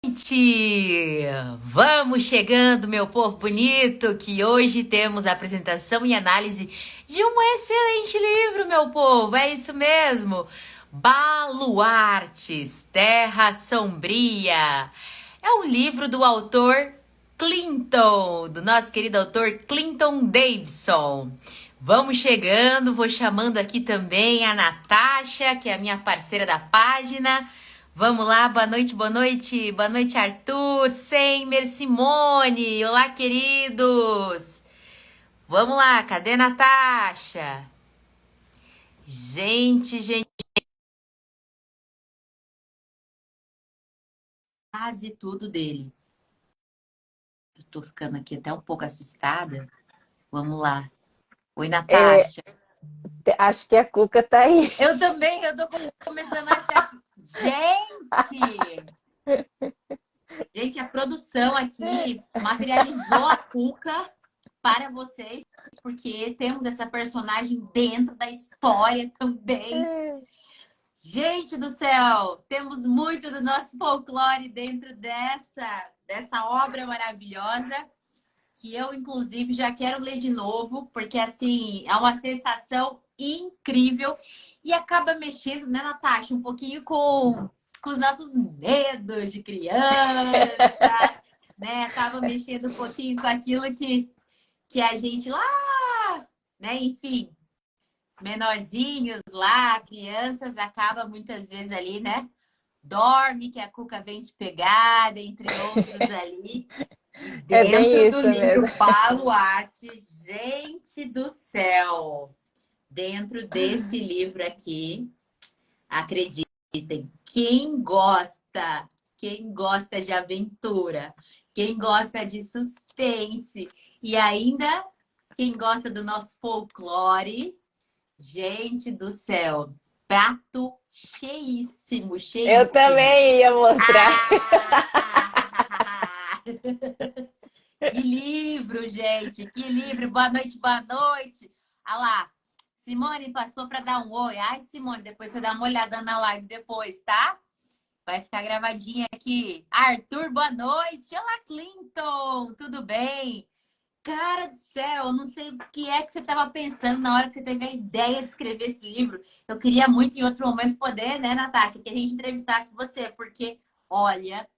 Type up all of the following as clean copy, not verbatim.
Gente, vamos chegando, meu povo bonito, que hoje temos a apresentação e análise de um excelente livro, meu povo. É isso mesmo. Baluartes, Terra Sombria. É um livro do autor Clinton, do nosso querido autor Clinton Davidson. Vamos chegando, vou chamando aqui também a Natasha, que é a minha parceira da página. Vamos lá, boa noite, boa noite. Boa noite, Arthur, Seimer, Simone. Olá, queridos. Vamos lá, cadê a Natasha? Gente, quase tudo dele. Eu tô ficando aqui até um pouco assustada. Vamos lá. Oi, É, Natasha. acho que a Cuca tá aí. Eu também, eu tô começando a achar que... Gente, a produção aqui materializou a Cuca para vocês, porque temos essa personagem dentro da história também. Gente do céu, temos muito do nosso folclore dentro dessa obra maravilhosa, que eu, inclusive, já quero ler de novo, porque, assim, é uma sensação incrível e acaba mexendo, né, Natasha, um pouquinho com os nossos medos de criança, né? Acaba mexendo um pouquinho com aquilo que a gente lá, né, enfim, menorzinhos lá, crianças, acaba muitas vezes ali, né? Dorme, que a Cuca vem te pegar, entre outros ali. E É dentro bem do isso mesmo. livro Baluarte, gente do céu, dentro desse livro aqui, acreditem, quem gosta de aventura, quem gosta de suspense e ainda quem gosta do nosso folclore, gente do céu, prato cheíssimo, Eu cheíssimo. também ia mostrar. Ah! Que livro, gente! Que livro! Boa noite, boa noite! Olha lá, Simone passou para dar um oi. Ai, Simone, depois você dá uma olhada na live depois, tá? Vai ficar gravadinha aqui. Arthur, boa noite! Olá, Clinton! Tudo bem? Cara do céu, eu não sei o que é que você estava pensando na hora que você teve a ideia de escrever esse livro. Eu queria muito em outro momento poder, né, Natasha, que a gente entrevistasse você, porque, olha,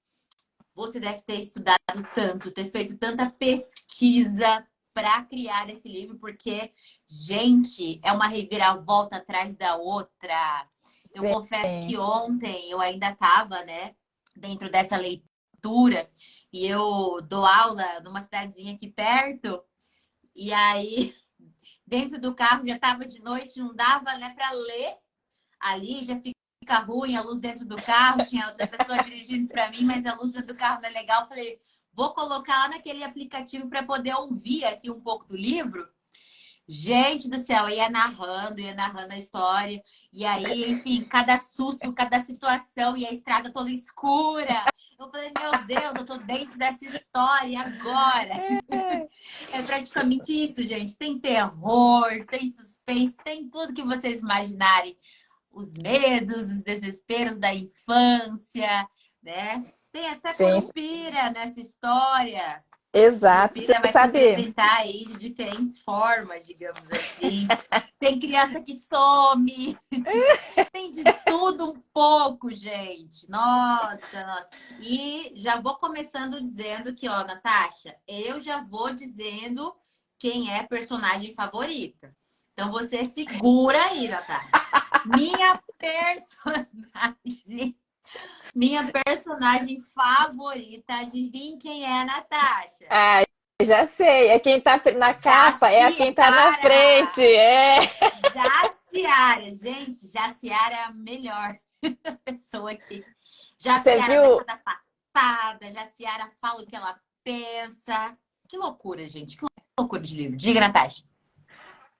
você deve ter estudado tanto, ter feito tanta pesquisa para criar esse livro, porque, gente, é uma reviravolta atrás da outra. Eu confesso que Sim. ontem eu ainda estava, né, dentro dessa leitura, e eu dou aula numa cidadezinha aqui perto, e aí dentro do carro já estava de noite, não dava, né, para ler ali, já fica ruim a luz dentro do carro. Tinha outra pessoa dirigindo para mim, mas a luz dentro do carro não é legal. Falei, vou colocar lá naquele aplicativo para poder ouvir aqui um pouco do livro. Gente do céu, ia narrando a história. E aí, enfim, cada susto, cada situação e a estrada toda escura. Eu falei, meu Deus, eu tô dentro dessa história agora. É praticamente isso, gente. Tem terror, tem suspense, tem tudo que vocês imaginarem, os medos, os desesperos da infância, né? Tem até Sim, Curupira nessa história. exato. Você Curupira vai se sabe, apresentar aí de diferentes formas, digamos assim. Tem criança que some, tem de tudo um pouco, gente. Nossa, nossa. E já vou começando dizendo que, ó, Natasha, eu já vou dizendo quem é a personagem favorita. Então você segura aí, Natasha. Minha personagem, minha personagem favorita, adivinha quem é a Natasha? ah, já sei. É quem tá na capa, é a quem tá na frente. Jaciara! É. Jaciara, gente, Jaciara é a melhor pessoa aqui. Você Jaciara dá viu? cada patada, Jaciara fala o que ela pensa. Que loucura, gente, que loucura de livro. Diga, Natasha.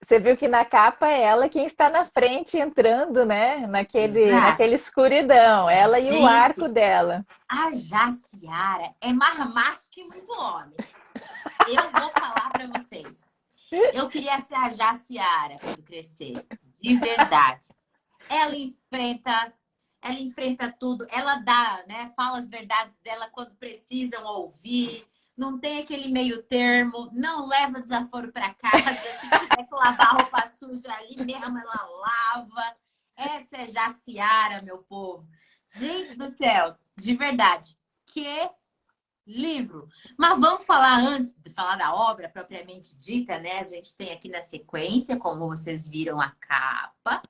Você viu que na capa é ela quem está na frente entrando, né? Exato. Naquele escuridão. Ela e o arco Gente, dela. a Jaciara é mais macho que muito homem. Eu vou falar para vocês. Eu queria ser a Jaciara quando crescer, de verdade. Ela enfrenta ela enfrenta tudo, ela dá, né? Fala as verdades dela quando precisam ouvir, não tem aquele meio termo, não leva desaforo para casa, se tiver que lavar roupa suja ali mesmo, ela lava. Essa é Jaciara, meu povo. Gente do céu, de verdade, que livro! Mas vamos falar antes de falar da obra propriamente dita, né? A gente tem aqui na sequência, como vocês viram, a capa.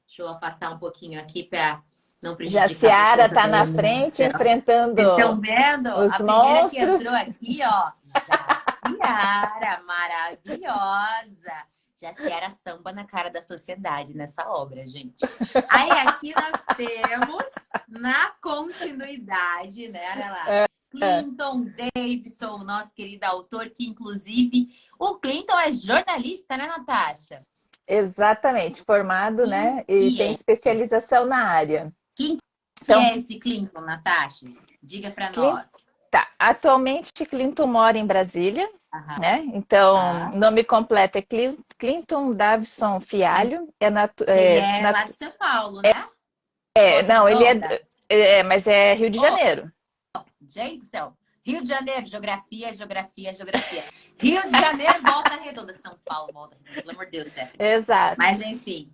Deixa eu afastar um pouquinho aqui para não prejudicar minha Jaciara conta tá da na frente iluminação. enfrentando Vocês estão vendo? os A primeira que entrou monstros. aqui, ó, Jaciara, maravilhosa. Jaciara samba na cara da sociedade nessa obra, gente. Aí aqui nós temos, na continuidade, né? Olha lá. Clinton Davidson, nosso querido autor, que inclusive o Clinton é jornalista, né, Natasha? Exatamente, formado, Quem né? E que tem é? especialização na área. Quem que Então, é esse Clinton, Natasha? Diga para Clin- nós. tá. Atualmente, Clinton mora em Brasília, Aham. né? Então, Tá. nome completo é Clinton Davison Mas Fialho. ele é lá de São Paulo, né? Volta Não, ele Redonda. mas é Rio de Oh, Janeiro. gente do céu. Rio de Janeiro, geografia, geografia, geografia. Rio de Janeiro, Volta Redonda. São Paulo, Volta Redonda. Pelo amor de Deus, Stephanie. Exato. Mas enfim,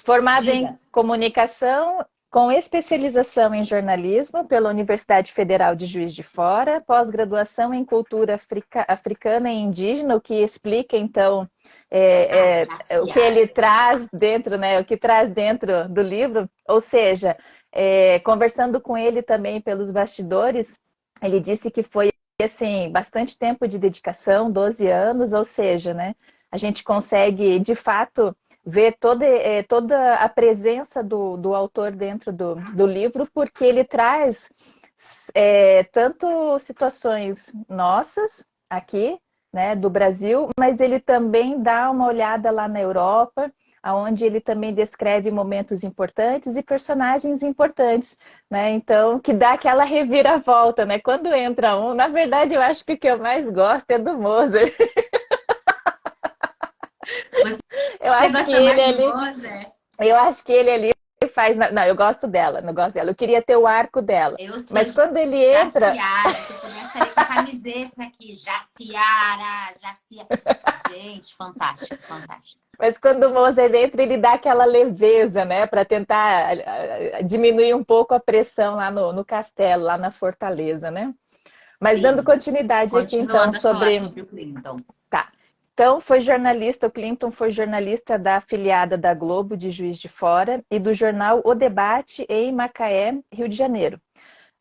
Formado em diga. comunicação, com especialização em jornalismo pela Universidade Federal de Juiz de Fora, pós-graduação em cultura africana e indígena, o que explica, então, Ah, o que ele Jaciara. traz dentro, né, o que traz dentro do livro, ou seja, conversando com ele também pelos bastidores, ele disse que foi, assim, bastante tempo de dedicação, 12 anos, ou seja, né, a gente consegue, de fato, ver toda a presença do autor dentro do livro, porque ele traz tanto situações nossas aqui, né, do Brasil, mas ele também dá uma olhada lá na Europa, onde ele também descreve momentos importantes e personagens importantes, né? Então, que dá aquela reviravolta, né? Quando entra um, na verdade, eu acho que o que eu mais gosto é do Mozart. Eu Você acho que gosta ele mais do ali Mozart? Eu acho que ele ali faz. Não, eu gosto dela, não gosto dela. Eu queria ter o arco dela. Eu sou Mas quando ele entra. Jaciara. Se eu pudesse, estaria com camiseta aqui. Jaciara, Jaciara. Gente, fantástico, fantástico. Mas quando o Mozart entra, ele dá aquela leveza, né? Para tentar diminuir um pouco a pressão lá no castelo, lá na fortaleza, né? Mas dando Sim. continuidade aqui, então, Continuando a falar sobre. sobre o Clinton. Tá. Então, foi jornalista, o Clinton foi jornalista da afiliada da Globo de Juiz de Fora e do jornal O Debate em Macaé, Rio de Janeiro,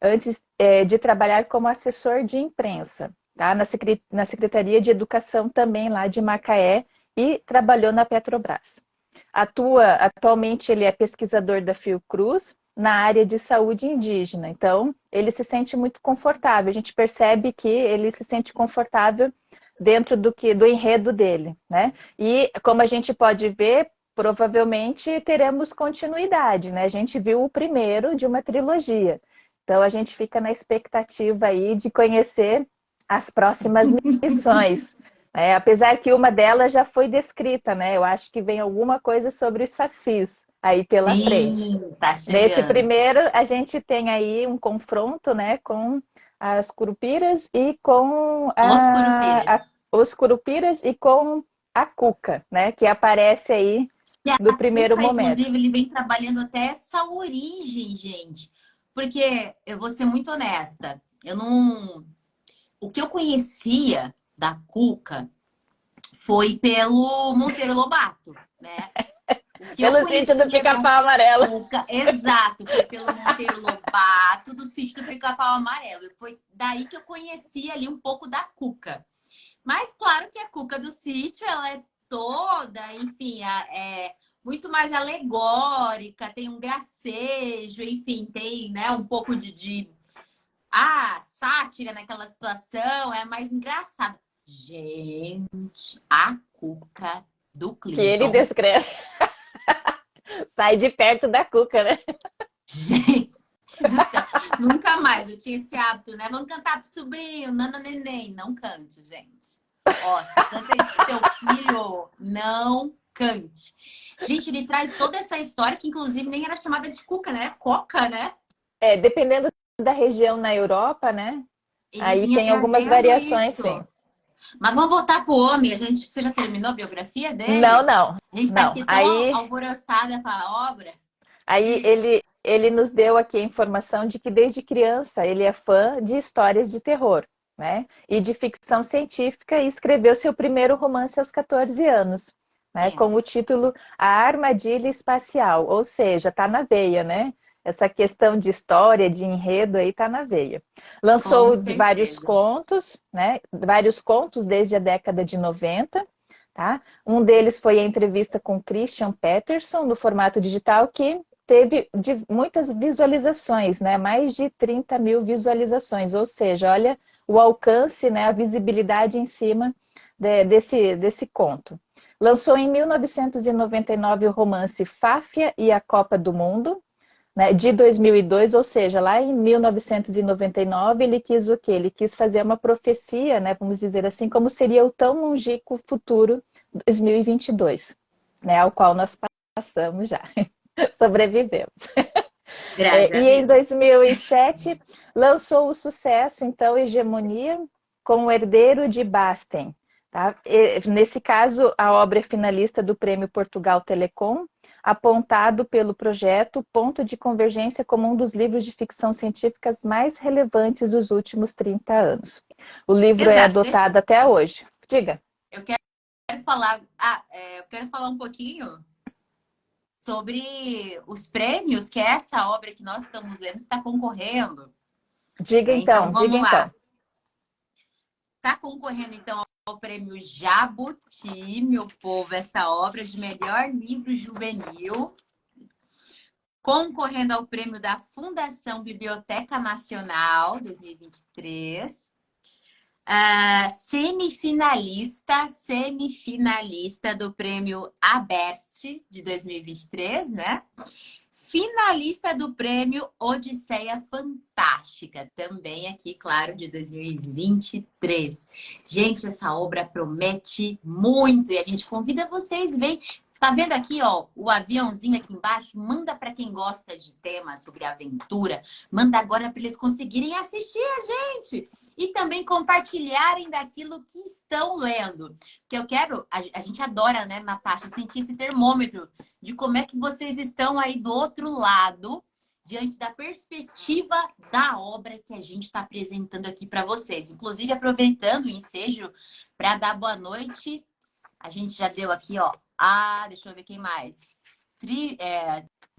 antes de trabalhar como assessor de imprensa, tá? Na Secretaria de Educação também lá de Macaé e trabalhou na Petrobras. Atualmente ele é pesquisador da Fiocruz na área de saúde indígena, então ele se sente muito confortável, a gente percebe que ele se sente confortável dentro do enredo dele, né? E como a gente pode ver, provavelmente teremos continuidade, né? A gente viu o primeiro de uma trilogia. Então a gente fica na expectativa aí de conhecer as próximas missões. Apesar que uma delas já foi descrita, né? Eu acho que vem alguma coisa sobre os sacis aí pela frente. Sim, tá Nesse chegando. primeiro, a gente tem aí um confronto, né, com as curupiras e com Os Curupiras. os curupiras e com a Cuca, né, que aparece aí E a no primeiro Cuca, momento. inclusive, ele vem trabalhando até essa origem, gente. Porque eu vou ser muito honesta, eu não. O que eu conhecia da Cuca foi pelo Monteiro Lobato, né? O que eu Pelo sítio do conhecia da Pica-Pau Amarelo. Cuca, exato, foi pelo Monteiro Lobato, do sítio do Pica-Pau Amarelo. E foi daí que eu conheci ali um pouco da Cuca. Mas claro que a Cuca do sítio, ela é toda, enfim, é muito mais alegórica, tem um gracejo, enfim, tem, né, um pouco de sátira naquela situação, é mais engraçado. Gente, a Cuca do Que ele Clinton. descreve. Sai de perto da Cuca, né? Gente do céu, nunca mais eu tinha esse hábito, né? Vamos cantar pro sobrinho, nana neném. Não cante, gente. Ó, se canta isso pro teu filho, não crocante. Gente, ele traz toda essa história que inclusive nem era chamada de cuca, né? Coca, né? Dependendo da região na Europa, né? Ele Aí vinha tem algumas trazendo variações, isso. sim. Mas vamos voltar pro homem. Você já terminou a biografia Não, dele? não, A gente tá não. aqui tão alvoroçada com a obra Aí que... ele nos deu aqui a informação de que desde criança ele é fã de histórias de terror, né? E de ficção científica e escreveu seu primeiro romance aos 14 anos, né? Com o Pensa, título A Armadilha Espacial, ou seja, tá na veia, né? Essa questão de história, de enredo aí tá na veia. com Lançou vários certeza. contos, né? Vários contos desde a década de 90. Tá? Um deles foi a entrevista com Christian Peterson no formato digital, que teve muitas visualizações, né? Mais de 30 mil visualizações, ou seja, olha o alcance, né? A visibilidade em cima desse conto. Lançou em 1999 o romance Fáfia e a Copa do Mundo, né, de 2002, ou seja, lá em 1999 ele quis o quê? Ele quis fazer uma profecia, né, vamos dizer assim, como seria o tão longínquo futuro 2022, né, ao qual nós passamos já, sobrevivemos. Graças a E em Deus. 2007 lançou o sucesso, então, Hegemonia, com o Herdeiro de Basten. Tá? Nesse caso, a obra é finalista do Prêmio Portugal Telecom, apontado pelo projeto Ponto de Convergência como um dos livros de ficção científicas mais relevantes dos últimos 30 anos. O livro é Exato. Deixa, adotado até hoje. Diga. eu quero falar, eu quero falar um pouquinho sobre os prêmios que essa obra que nós estamos lendo está concorrendo, Diga né? Então, então, diga vamos lá. então. Está concorrendo, então, ao prêmio Jabuti, meu povo, essa obra de melhor livro juvenil. Concorrendo ao prêmio da Fundação Biblioteca Nacional 2023. Semifinalista do prêmio Aberst de 2023, né? Finalista do prêmio Odisseia Fantástica, também aqui, claro, de 2023. Gente, essa obra promete muito e a gente convida vocês, vem. Tá vendo aqui, ó, o aviãozinho aqui embaixo? Manda para quem gosta de temas sobre aventura, manda agora para eles conseguirem assistir a gente e também compartilharem daquilo que estão lendo. Que eu quero, a gente adora, né, Natasha, sentir esse termômetro de como é que vocês estão aí do outro lado, diante da perspectiva da obra que a gente está apresentando aqui para vocês. Inclusive, aproveitando o ensejo para dar boa noite, a gente já deu aqui, ó. Deixa eu ver quem mais.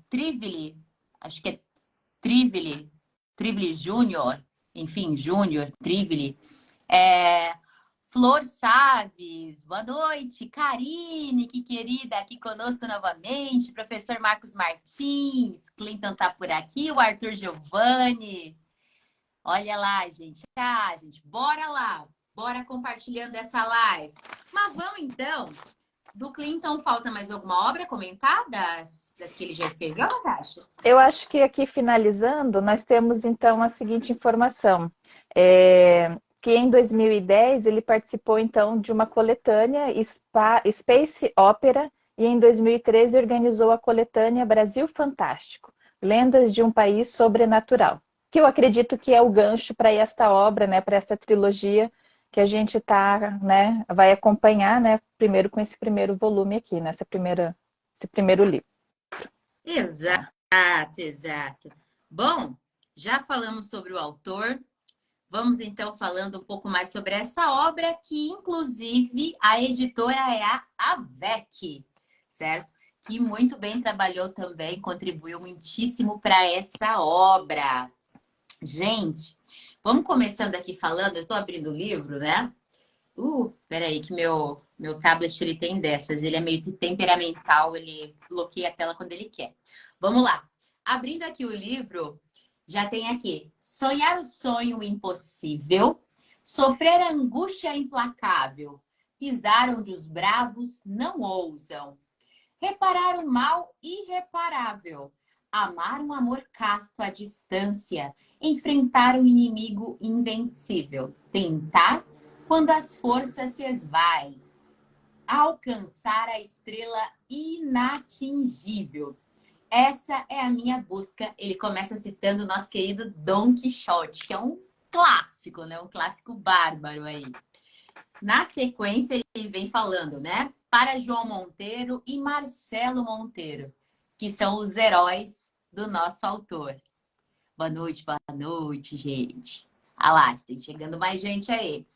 Trivili, acho que é Trivili Júnior, enfim, Júnior, Trivili. Flor Chaves, boa noite. Karine, que querida, aqui conosco novamente. Professor Marcos Martins, Clinton tá por aqui, o Arthur Giovanni. Olha lá, gente. Gente, bora lá. Bora compartilhando essa live. Mas vamos então. Do Clinton, falta mais alguma obra comentada das que ele já escreveu, Natasha? Eu acho que aqui finalizando, nós temos então a seguinte informação. Que em 2010 ele participou então de uma coletânea Space Opera e em 2013 organizou a coletânea Brasil Fantástico, Lendas de um País Sobrenatural, que eu acredito que é o gancho para esta obra, né, para esta trilogia que a gente né, vai acompanhar, né, primeiro com esse primeiro volume aqui, esse primeiro livro. Exato, exato. Bom, já falamos sobre o autor. Vamos então falando um pouco mais sobre essa obra, que inclusive a editora é a AVEC, certo? Que muito bem trabalhou também, contribuiu muitíssimo para essa obra. Gente, vamos começando aqui falando, eu estou abrindo o livro, né? Peraí, que meu tablet ele tem dessas, ele é meio que temperamental, ele bloqueia a tela quando ele quer. Vamos lá. Abrindo aqui o livro, já tem aqui: sonhar o sonho impossível, sofrer a angústia implacável, pisar onde os bravos não ousam, reparar o mal irreparável, amar um amor casto à distância, enfrentar um inimigo invencível, tentar quando as forças se esvaem, alcançar a estrela inatingível. Essa é a minha busca. Ele começa citando o nosso querido Dom Quixote, que é um clássico, né? Um clássico bárbaro aí. Na sequência, ele vem falando, né? Para João Monteiro e Marcelo Monteiro, que são os heróis do nosso autor. Boa noite, gente. Ah lá, tem chegando mais gente aí.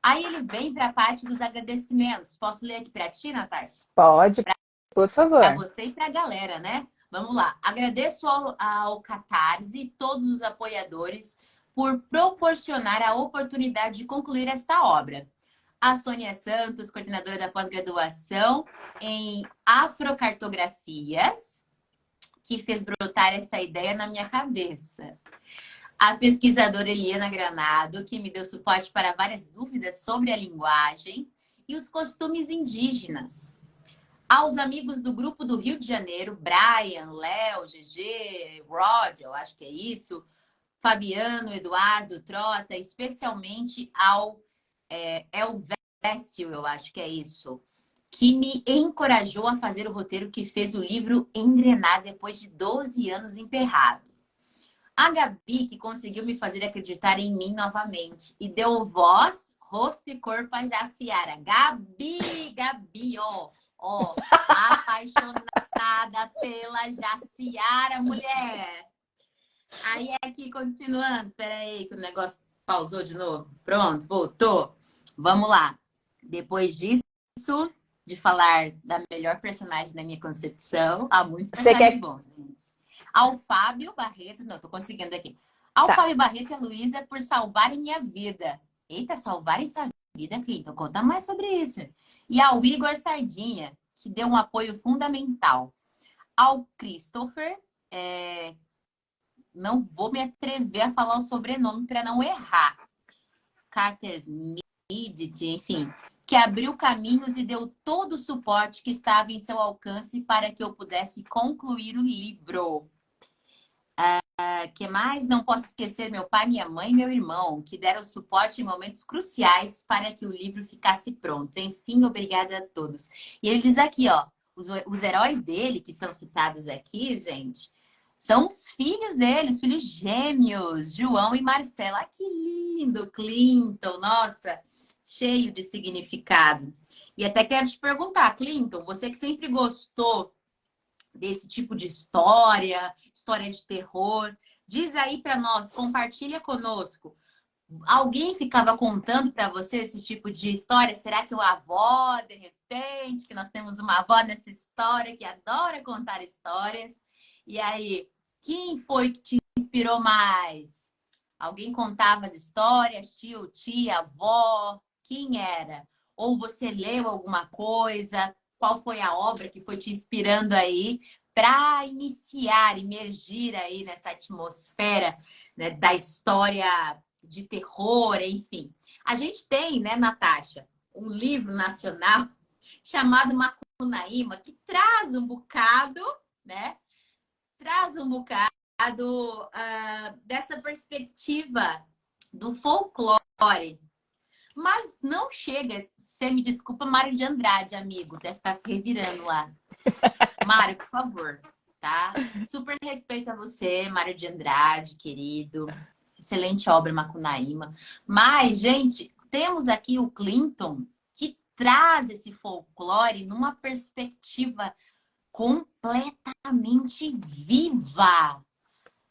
Aí ele vem para a parte dos agradecimentos. Posso ler aqui para ti, Natasha? Pode, por Para favor. você e para a galera, né? Vamos lá. Agradeço ao Catarse e todos os apoiadores por proporcionar a oportunidade de concluir esta obra. A Sônia Santos, coordenadora da pós-graduação em afrocartografias, que fez brotar esta ideia na minha cabeça. A pesquisadora Eliana Granado, que me deu suporte para várias dúvidas sobre a linguagem e os costumes indígenas. Aos amigos do grupo do Rio de Janeiro, Brian, Léo, GG, Rod, eu acho que é isso, Fabiano, Eduardo, Trota, especialmente ao Elvésio, eu acho que é isso, que me encorajou a fazer o roteiro que fez o livro engrenar depois de 12 anos emperrado. A Gabi, que conseguiu me fazer acreditar em mim novamente e deu voz, rosto e corpo a Jaciara. Gabi, ó, apaixonada pela Jaciara, mulher. Aí aqui, continuando, peraí, que o negócio pausou de novo. Pronto, voltou. Vamos lá. Depois disso, de falar da melhor personagem da minha concepção, há muitos Você personagens quer. bons, gente. Ao Fábio Barreto, não, tô conseguindo aqui. Ao Tá. Fábio Barreto e a Luísa por salvarem minha vida. Eita, salvarem sua vida, Clinton. Conta mais sobre isso. E ao Igor Sardinha, que deu um apoio fundamental. Ao Christopher, não vou me atrever a falar o sobrenome para não errar. Carter Smith, enfim, que abriu caminhos e deu todo o suporte que estava em seu alcance para que eu pudesse concluir o livro. Que mais? Não posso esquecer meu pai, minha mãe e meu irmão, que deram suporte em momentos cruciais para que o livro ficasse pronto. Enfim, obrigada a todos. E ele diz aqui, ó, os heróis dele, que são citados aqui, gente, são os filhos dele, os filhos gêmeos, João e Marcela. Ah, que lindo, Clinton, nossa, cheio de significado. E até quero te perguntar, Clinton, você que sempre gostou desse tipo de história, história de terror. Diz aí para nós, compartilha conosco. Alguém ficava contando para você esse tipo de história? Será que o avó, de repente, que nós temos uma avó nessa história que adora contar histórias? E aí, quem foi que te inspirou mais? Alguém contava as histórias, tio, tia, avó? Quem era? Ou você leu alguma coisa? Qual foi a obra que foi te inspirando aí para iniciar, imergir aí nessa atmosfera, né, da história de terror, enfim. A gente tem, né, Natasha, um livro nacional chamado Macunaíma, que traz um bocado, né? Traz um bocado dessa perspectiva do folclore. Mas não chega, você me desculpa, Mário de Andrade, amigo, deve estar se revirando lá. Mário, por favor, tá? Super respeito a você, Mário de Andrade, querido. Excelente obra, Macunaíma. Mas, gente, temos aqui o Clinton, que traz esse folclore numa perspectiva completamente viva.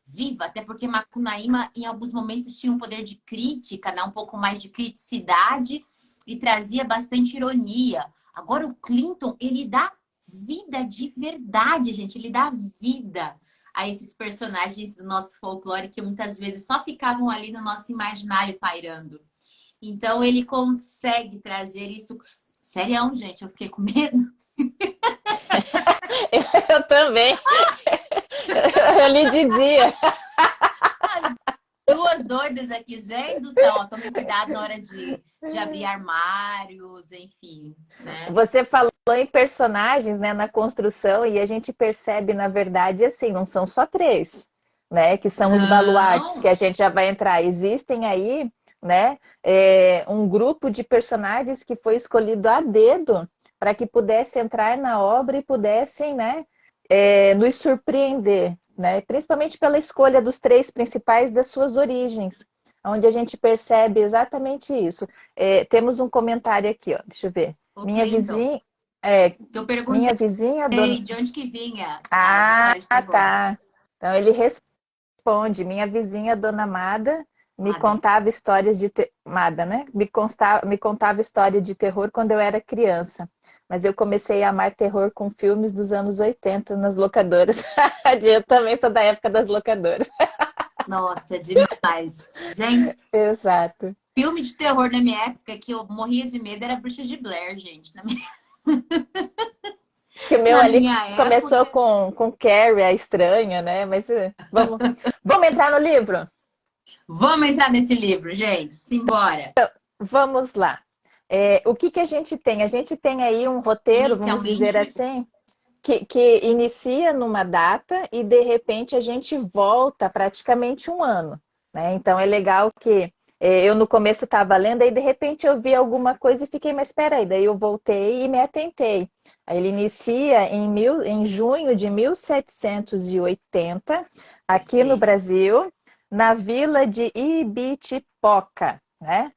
Viva, até porque Macunaíma, em alguns momentos, tinha um poder de crítica, né? Um pouco mais de criticidade e trazia bastante ironia. Agora, o Clinton, ele dá vida de verdade, gente. Ele dá vida a esses personagens do nosso folclore que muitas vezes só ficavam ali no nosso imaginário pairando. Então, ele consegue trazer isso. Sério, gente, eu fiquei com medo. Eu também. Eu li de dia. Duas doidas aqui, gente do céu. Ó, tome cuidado na hora de abrir armários, enfim, né? Você falou em personagens, né, na construção, e a gente percebe, na verdade, assim, não são só três, né? Que são os baluartes, que Não, a gente já vai entrar. Existem aí, né, um grupo de personagens que foi escolhido a dedo para que pudesse entrar na obra e pudessem, né, nos surpreender, né? Principalmente pela escolha dos três principais das suas origens, onde a gente percebe exatamente isso. Temos um comentário aqui, ó, deixa eu ver. O Minha Clinton, vizinha, eu perguntei minha vizinha, dona... de onde que vinha as Ah, histórias de terror. tá. Então ele responde, minha vizinha, dona Mada, me Nada. contava histórias de Mada, né? Me contava história de terror quando eu era criança. Mas eu comecei a amar terror com filmes dos anos 80 nas locadoras. Eu também sou da época das locadoras. Nossa, demais. Gente, Exato. filme de terror na minha época que eu morria de medo era Bruxa de Blair, gente. Acho que o meu Na ali minha começou época. com Carrie, a estranha, né? Mas vamos entrar no livro? Vamos entrar nesse livro, gente. Simbora. Vamos lá. O que a gente tem? A gente tem aí um roteiro, vamos dizer Inicialmente, assim, que inicia numa data e de repente a gente volta praticamente um ano, né? Então é legal que eu no começo estava lendo, aí de repente eu vi alguma coisa e fiquei, mas espera aí, daí eu voltei e me atentei. Aí ele inicia em junho de 1780, aqui no perfeito. Brasil, na vila de Ibitipoca, né?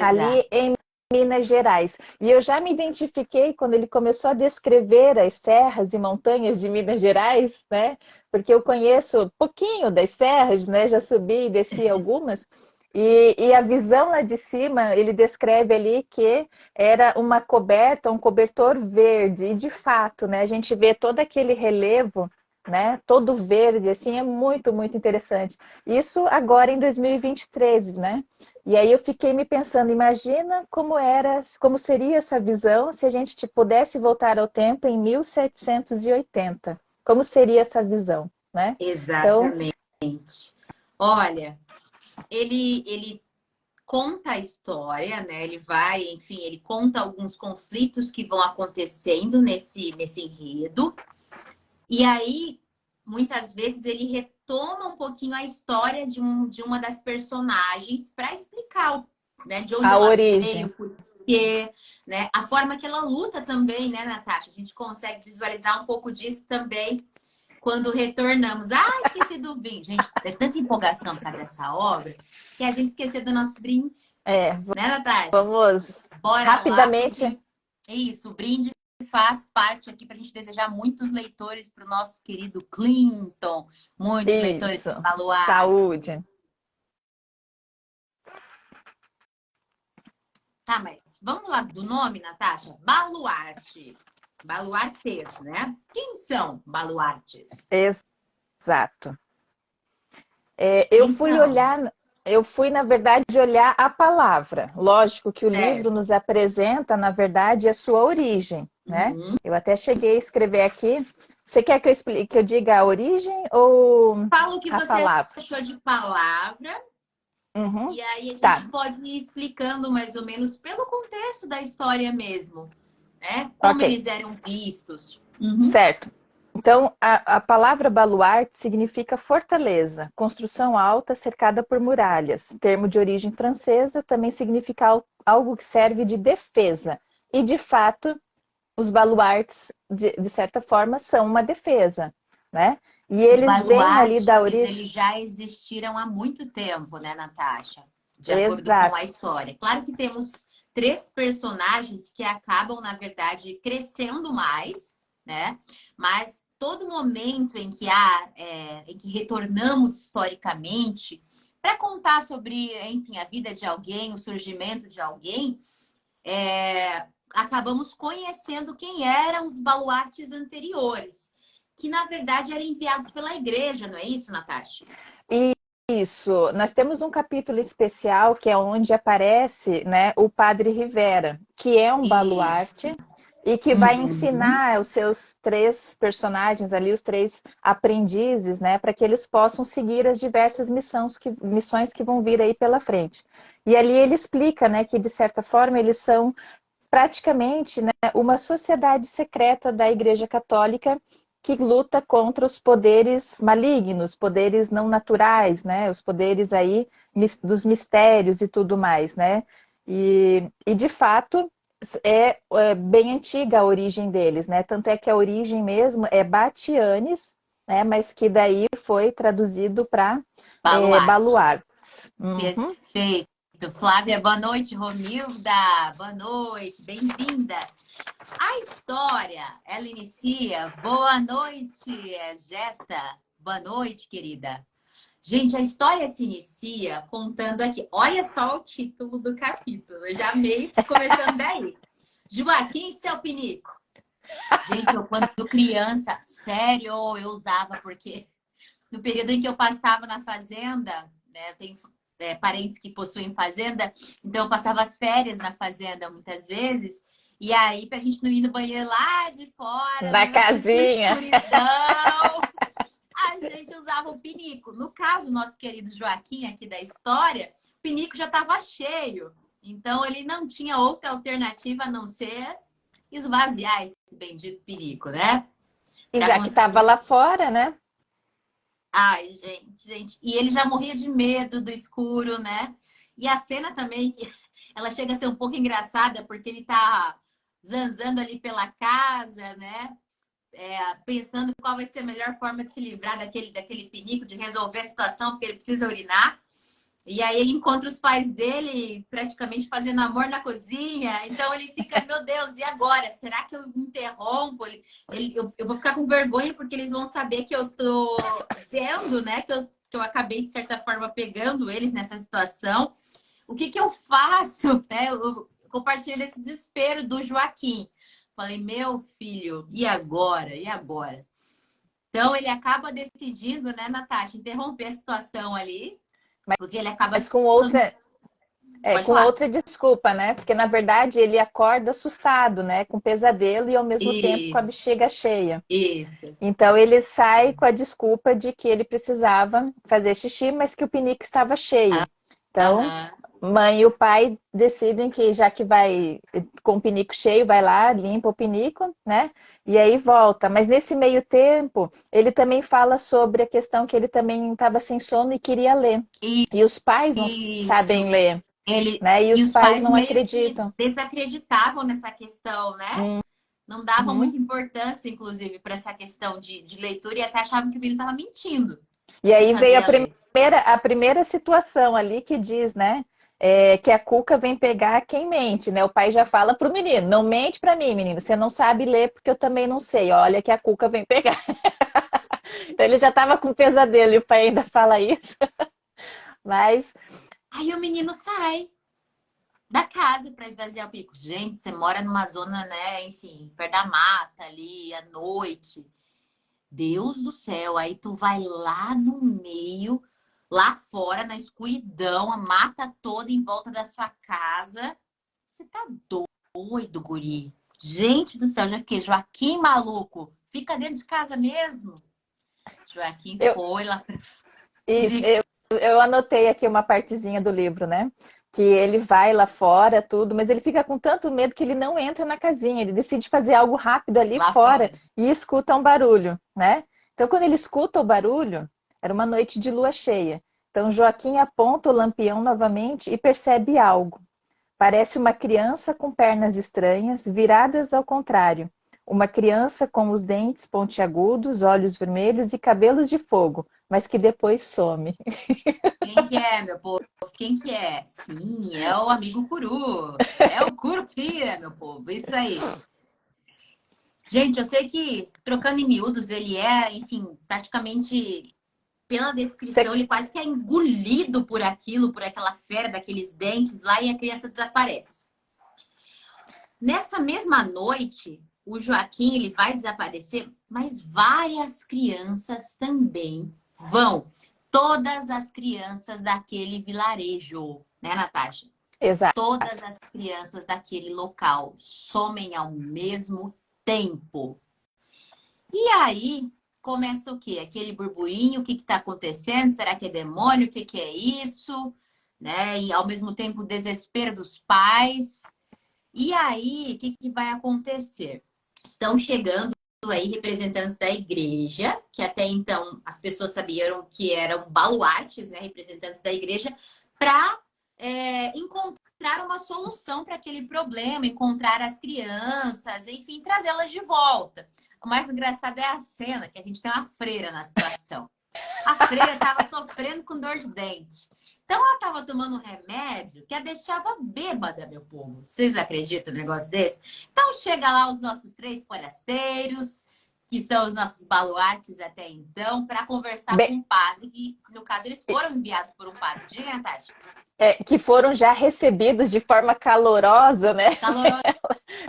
Ali Exato. em Minas Gerais. E eu já me identifiquei quando ele começou a descrever as serras e montanhas de Minas Gerais, né? Porque eu conheço pouquinho das serras, né? Já subi e desci algumas. E a visão lá de cima, ele descreve ali que era uma coberta, um cobertor verde. E de fato, né? A gente vê todo aquele relevo, né? Todo verde, assim, é muito, muito interessante. Isso agora em 2023, né? E aí eu fiquei me pensando, imagina como seria essa visão se a gente pudesse voltar ao tempo em 1780. Como seria essa visão, né? Então, Exatamente. Olha, ele conta a história, né? Ele vai, enfim, ele conta alguns conflitos que vão acontecendo nesse enredo. E aí, muitas vezes, ele retoma um pouquinho a história de uma das personagens para explicar, né, de onde a ela origem. veio, por quê, né? A forma que ela luta também, né, Natasha? A gente consegue visualizar um pouco disso também quando retornamos. Ah, esqueci do vinho. Gente, é tanta empolgação por causa dessa obra que a gente esqueceu do nosso brinde, É, né, Natasha? vamos Bora lá, rapidamente. porque é isso, o brinde faz parte aqui para a gente desejar muitos leitores para o nosso querido Clinton, muitos leitores Isso. para Baluarte. Saúde. Tá, mas vamos lá do nome, Natasha? Baluarte. Baluartes, né? Quem são baluartes? Exato. Quem são? Eu fui, na verdade, olhar a palavra. Lógico que o livro Certo. nos apresenta, na verdade, a sua origem, né? Uhum. Eu até cheguei a escrever aqui. Você quer que eu explique, que eu diga a origem ou Fala o que a você palavra? achou de palavra. Uhum. E aí a gente Tá, pode ir explicando mais ou menos pelo contexto da história mesmo, né? Como ok, eles eram vistos. Uhum. certo. Então, a palavra baluarte significa fortaleza, construção alta cercada por muralhas. Termo de origem francesa, também significa algo que serve de defesa. E, de fato, os baluartes, de certa forma, são uma defesa, né? E Os eles vêm ali baluartes, da origem. eles já existiram há muito tempo, né, Natasha? De acordo com Exato, a história. Claro que temos três personagens que acabam, na verdade, crescendo mais, né? Mas todo momento em que em que retornamos historicamente para contar sobre, enfim, a vida de alguém, o surgimento de alguém, acabamos conhecendo quem eram os baluartes anteriores, que na verdade eram enviados pela igreja, não é isso, Natasha? isso. Nós temos um capítulo especial que é onde aparece, né, o Padre Rivera, que é um Isso. baluarte e que vai Uhum. ensinar os seus três personagens ali, os três aprendizes, né, para que eles possam seguir as diversas missões que vão vir aí pela frente. E ali ele explica, né, que de certa forma eles são praticamente, né, uma sociedade secreta da Igreja Católica que luta contra os poderes malignos, poderes não naturais, né, os poderes aí dos mistérios e tudo mais, né? E de fato, é bem antiga a origem deles, né? Tanto é que a origem mesmo é Batianes, né? Mas que daí foi traduzido para Baluartes. baluartes. Uhum. Perfeito. Flávia, boa noite. Romilda, boa noite. Bem-vindas. A história, ela inicia. Boa noite, Jeta. Boa noite, querida. Gente, a história se inicia contando aqui. Olha só o título do capítulo. Eu já meio começando daí. Joaquim e seu pinico. Gente, eu quando criança, sério, eu usava porque no período em que eu passava na fazenda, né, eu tenho parentes que possuem fazenda, então eu passava as férias na fazenda muitas vezes. E aí, pra gente não ir no banheiro lá de fora, Na na casinha. escuridão, a gente usava o pinico. No caso, nosso querido Joaquim aqui da história, o pinico já estava cheio. Então, ele não tinha outra alternativa a não ser esvaziar esse bendito pinico, né? E Para já que estava conseguir. lá fora, né? Ai, gente. E ele já morria de medo do escuro, né? E a cena também, que ela chega a ser um pouco engraçada, porque ele tá zanzando ali pela casa, né? Pensando qual vai ser a melhor forma de se livrar daquele pinico, de resolver a situação, porque ele precisa urinar. E aí ele encontra os pais dele praticamente fazendo amor na cozinha. Então ele fica, meu Deus, e agora? Será que eu interrompo? Eu vou ficar com vergonha porque eles vão saber que eu tô vendo, né? Que eu acabei, de certa forma, pegando eles nessa situação. O que que eu faço? Né? Eu compartilhei esse desespero do Joaquim. Falei, meu filho, e agora? E agora? Então ele acaba decidindo, né, Natasha, interromper a situação ali, porque ele acaba. Mas com outra, Pode com falar. outra desculpa, né? Porque na verdade ele acorda assustado, né? Com pesadelo e ao mesmo tempo com a Isso, bexiga cheia. isso. Então ele sai com a desculpa de que ele precisava fazer xixi, mas que o pinico estava cheio. Então, Aham. mãe e o pai decidem que já que vai com o pinico cheio, vai lá, limpa o pinico, né? E aí volta. Mas nesse meio tempo, ele também fala sobre a questão que ele também estava sem sono e queria ler. E os pais não Isso. sabem ler, né? E E os os pais pais não meio que acreditam. desacreditavam nessa questão, né? Não davam Uhum. muita importância, inclusive, para essa questão de leitura e até achavam que o menino estava mentindo, E que aí veio sabia ler. a primeira situação ali que diz, né? Que a Cuca vem pegar quem mente, né? O pai já fala pro menino, não mente para mim, menino, você não sabe ler porque eu também não sei. Olha que a Cuca vem pegar. Então ele já estava com pesadelo e o pai ainda fala isso. Mas Aí o menino sai da casa para esvaziar o pico. Gente, você mora numa zona, né? Enfim, perto da mata ali, à noite. Deus do céu, aí tu vai lá no meio, lá fora, na escuridão, a mata toda em volta da sua casa. Você tá doido, guri? Gente do céu, já fiquei. Joaquim, maluco, fica dentro de casa mesmo? Joaquim eu, foi lá pra... isso, Diga. eu anotei aqui uma partezinha do livro, né? Que ele vai lá fora, tudo, mas ele fica com tanto medo que ele não entra na casinha, ele decide fazer algo rápido ali Lá fora fora. e escuta um barulho, né? Então, quando ele escuta o barulho, era uma noite de lua cheia. Então, Joaquim aponta o lampião novamente e percebe algo. Parece uma criança com pernas estranhas, viradas ao contrário. Uma criança com os dentes pontiagudos, olhos vermelhos e cabelos de fogo, mas que depois some. Quem que é, meu povo? Quem que é? Sim, é o amigo Curu. É o Curupira, meu povo. Isso aí. Gente, eu sei que, trocando em miúdos, ele é, enfim, praticamente, pela descrição, Você ele quase que é engolido por aquilo, por aquela fera daqueles dentes lá e a criança desaparece. Nessa mesma noite, o Joaquim, ele vai desaparecer, mas várias crianças também vão. Todas as crianças daquele vilarejo, né, Natasha? Exato. Todas as crianças daquele local somem ao mesmo tempo. E aí começa o quê? Aquele burburinho, o que está acontecendo? Será que é demônio? O que, que é isso? Né? E ao mesmo tempo o desespero dos pais. E aí, o que, que vai acontecer? Estão chegando aí representantes da igreja, que até então as pessoas sabiam que eram baluartes, né? Representantes da igreja, para encontrar encontrar uma solução para aquele problema, encontrar as crianças, enfim, trazê-las de volta. O mais engraçado é a cena que a gente tem uma freira na situação. A freira estava sofrendo com dor de dente. Então, ela estava tomando um remédio que a deixava bêbada, meu povo. Vocês acreditam no negócio desse? Então, chega lá os nossos três forasteiros, que são os nossos baluartes até então, para conversar com Bem, o padre, que, no caso, eles foram enviados por um padre. Diga, Natasha. que foram já recebidos de forma calorosa, né? Calorosa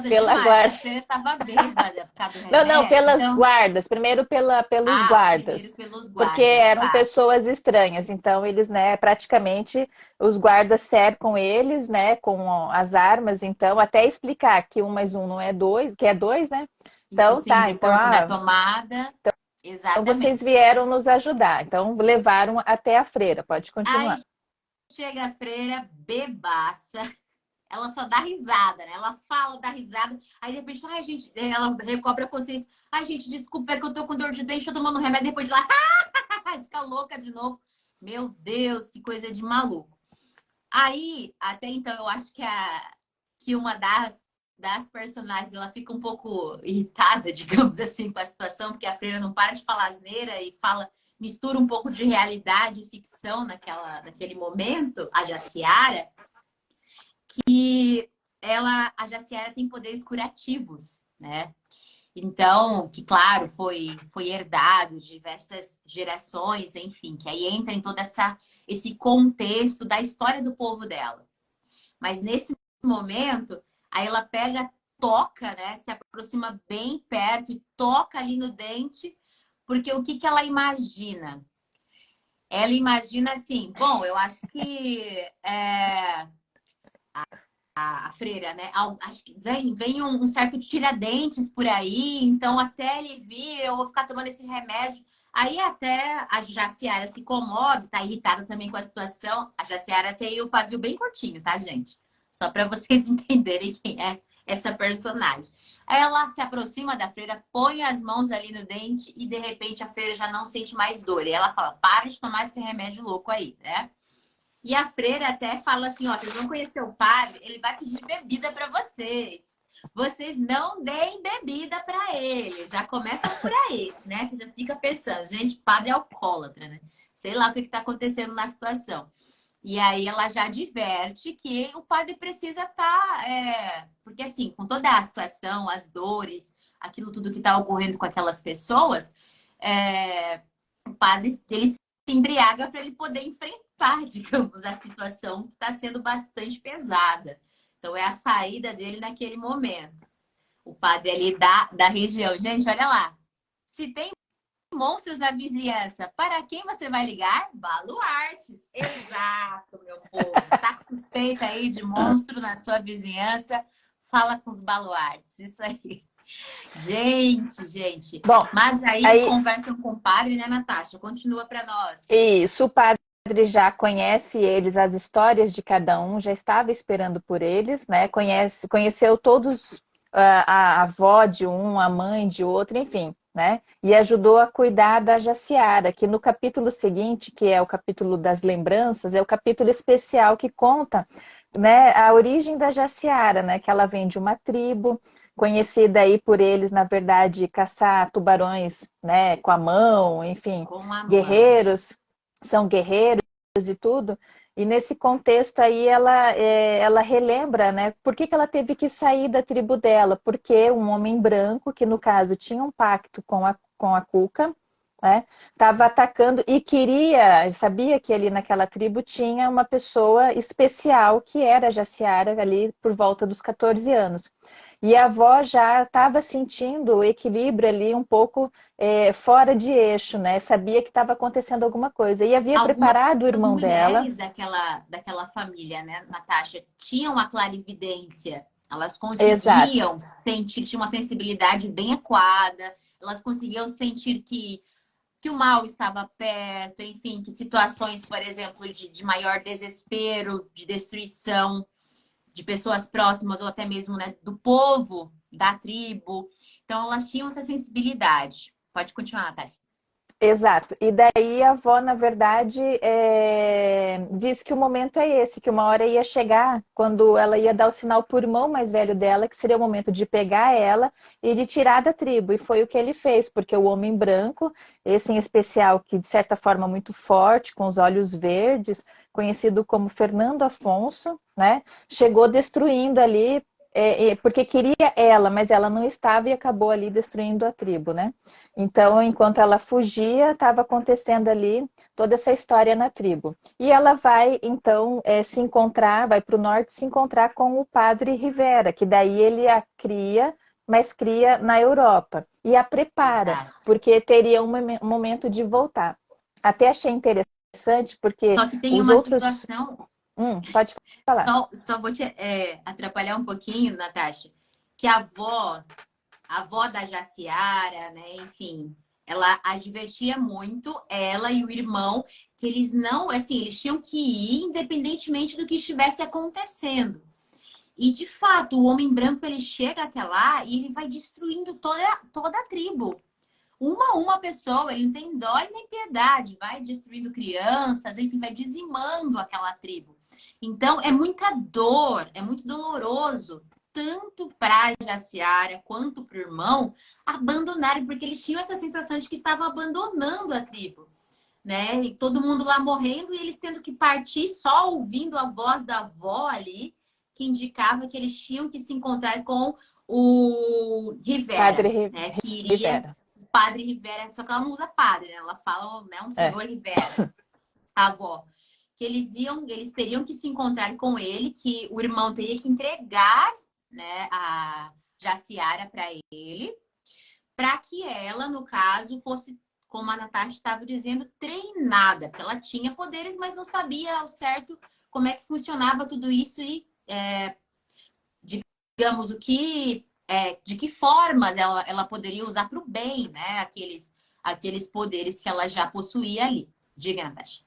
Pela demais, porque guarda. a freira estava bêbada por causa do Não, não, remédio. pelas Então, guardas. Primeiro pelos primeiro guardas. pelos Porque guardas, eram fato. pessoas estranhas. Então, eles, né, praticamente, os guardas cercam eles, né, com as armas. Então, até explicar que 1 mais 1 não é 2, que é 2, né? E Então, focinho tá. de Então, porco na tomada. vocês Exatamente. vieram nos ajudar. Então, levaram até a freira. Pode Aí continuar. chega a freira bebaça. Ela só dá risada, né? Ela fala, dá risada. Aí, de repente, ai, gente, ela recobra a consciência. Ai, gente, desculpa, é que eu tô com dor de dente, eu tô tomando um remédio. Depois de lá, fica louca de novo. Meu Deus, que coisa de maluco. Aí, até então, eu acho que uma das personagens, ela fica um pouco irritada, digamos assim, com a situação, porque a freira não para de falar asneira e fala, mistura um pouco de realidade e ficção naquele momento, a Jaciara, que a Jaciara tem poderes curativos, né? Então, que claro, foi herdado de diversas gerações, enfim, que aí entra em todo esse contexto da história do povo dela. Mas nesse momento, aí ela pega, toca, né? Se aproxima bem perto e toca ali no dente, porque o que ela imagina? Ela imagina assim, bom, eu acho que a freira, né? Acho que vem um certo tiradentes por aí, então até ele vir, eu vou ficar tomando esse remédio. Aí até a Jaciara se comove, tá irritada também com a situação. A Jaciara tem o pavio bem curtinho, tá, gente? Só para vocês entenderem quem é essa personagem. Aí ela se aproxima da freira, põe as mãos ali no dente e de repente a freira já não sente mais dor. E ela fala: para de tomar esse remédio louco aí, né? E a freira até fala assim, ó, vocês vão conhecer o padre, ele vai pedir bebida para vocês. Vocês não deem bebida para ele. Já começa por aí, né? Você já fica pensando, gente, padre é alcoólatra, né? Sei lá o que está acontecendo na situação. E aí ela já adverte que o padre precisa estar... Porque assim, com toda a situação, as dores, aquilo tudo que está ocorrendo com aquelas pessoas, o padre, ele se embriaga para ele poder enfrentar, digamos, a situação que está sendo bastante pesada. Então, é a saída dele naquele momento. O padre ali da região. Gente, olha lá. Se tem monstros na vizinhança, para quem você vai ligar? Baluartes. Exato, meu povo. Tá com suspeita aí de monstro na sua vizinhança? Fala com os baluartes. Isso aí. Gente. Bom, Mas aí aí conversam com o padre, né, Natasha? Continua para nós. isso, o padre já conhece eles, as histórias de cada um, já estava esperando por eles, né? Conheceu todos, a avó de um, a mãe de outro, enfim, né? E ajudou a cuidar da Jaciara, que no capítulo seguinte, que é o capítulo das lembranças, é o capítulo especial que conta, né, a origem da Jaciara, né? Que ela vem de uma tribo conhecida aí por eles, na verdade, caçar tubarões, né, com a mão, enfim, Com a mão. guerreiros, são guerreiros e tudo. E nesse contexto aí ela relembra, né, por que ela teve que sair da tribo dela? Porque um homem branco, que no caso tinha um pacto com a Cuca, né, estava atacando e sabia que ali naquela tribo tinha uma pessoa especial que era a Jaciara ali por volta dos 14 anos. E a avó já estava sentindo o equilíbrio ali um pouco fora de eixo, né? Sabia que estava acontecendo alguma coisa. E havia Algumas preparado o irmão dela. mulheres daquela família, né, Natasha, tinham a clarividência. Elas Exato. conseguiam sentir, tinham uma sensibilidade bem adequada. Elas conseguiam sentir que o mal estava perto, enfim, que situações, por exemplo, de maior desespero, de destruição de pessoas próximas ou até mesmo, né, do povo, da tribo. Então, elas tinham essa sensibilidade. Pode continuar, Natasha. Exato. E daí a avó, na verdade, diz que o momento é esse, que uma hora ia chegar quando ela ia dar o sinal para o irmão mais velho dela, que seria o momento de pegar ela e de tirar da tribo. E foi o que ele fez, porque o homem branco, esse em especial, que de certa forma muito forte, com os olhos verdes, conhecido como Fernando Afonso, né, chegou destruindo ali, porque queria ela, mas ela não estava e acabou ali destruindo a tribo, né? Então, enquanto ela fugia, estava acontecendo ali toda essa história na tribo. E ela vai, então, se encontrar, vai para o norte se encontrar com o padre Rivera, que daí ele a cria, mas cria na Europa. E a prepara, Exato. porque teria um momento de voltar. Até achei interessante, porque Só que tem os uma outros... situação, pode falar. só vou te atrapalhar um pouquinho, Natasha, que a avó da Jaciara, né, enfim, ela advertia muito ela e o irmão que eles não, assim, eles tinham que ir independentemente do que estivesse acontecendo. E de fato, o homem branco ele chega até lá e ele vai destruindo toda a tribo. Uma pessoa, ele não tem dó e nem piedade, vai destruindo crianças, enfim, vai dizimando aquela tribo. Então, é muita dor, é muito doloroso, tanto para a Jaciara quanto para o irmão, abandonarem, porque eles tinham essa sensação de que estavam abandonando a tribo, né? E todo mundo lá morrendo e eles tendo que partir só ouvindo a voz da avó ali, que indicava que eles tinham que se encontrar com o Rivera, Padre né? Que iria Rivera. Padre Rivera, só que ela não usa padre, né? Ela fala, né, um É. senhor Rivera, a avó. Que eles teriam que se encontrar com ele, que o irmão teria que entregar, né, a Jaciara para ele, para que ela, no caso, fosse, como a Natasha estava dizendo, treinada, porque ela tinha poderes, mas não sabia ao certo como é que funcionava tudo isso e digamos, de que formas ela poderia usar para o bem, né? Aqueles poderes que ela já possuía ali. Diga, Natasha.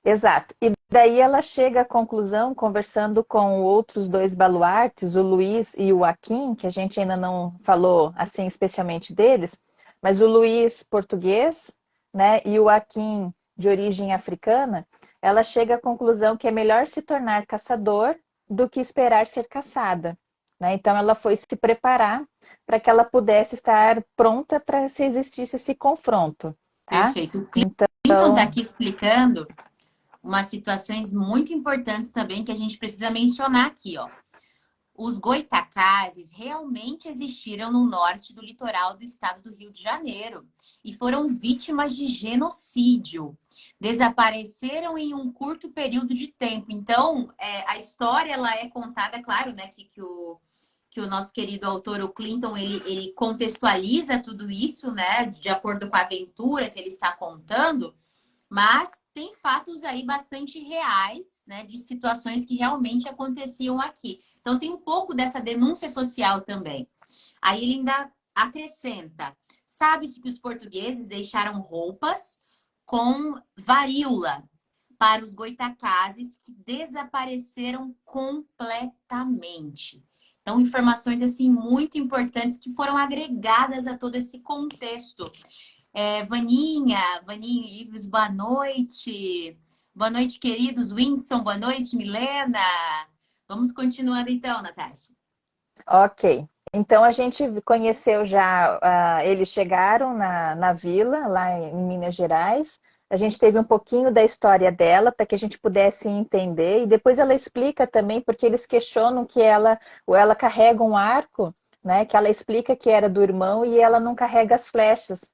Exato. E daí ela chega à conclusão, conversando com outros dois baluartes, o Luiz e o Joaquim, que a gente ainda não falou assim especialmente deles, mas o Luiz português, né, e o Joaquim de origem africana, ela chega à conclusão que é melhor se tornar caçador do que esperar ser caçada. Né? Então ela foi se preparar para que ela pudesse estar pronta para se existisse esse confronto. Tá? Perfeito. O Clinton está Então, aqui explicando umas situações muito importantes também que a gente precisa mencionar aqui, ó. Os goitacazes realmente existiram no norte do litoral do estado do Rio de Janeiro e foram vítimas de genocídio. Desapareceram em um curto período de tempo. Então, a história ela é contada, claro, né, que o nosso querido autor, o Clinton, ele contextualiza tudo isso, né, de acordo com a aventura que ele está contando, mas tem fatos aí bastante reais, né, de situações que realmente aconteciam aqui. Então tem um pouco dessa denúncia social também. Aí ele ainda acrescenta: sabe-se que os portugueses deixaram roupas com varíola para os goitacazes que desapareceram completamente. Então, informações assim muito importantes que foram agregadas a todo esse contexto. Vaninha Livros, boa noite. Boa noite, queridos. Winson, boa noite, Milena. Vamos continuando então, Natasha. ok. Então a gente conheceu já, eles chegaram na vila, lá em Minas Gerais. A gente teve um pouquinho da história dela para que a gente pudesse entender. E depois ela explica também, porque eles questionam que ela carrega um arco, né? Que ela explica que era do irmão e ela não carrega as flechas.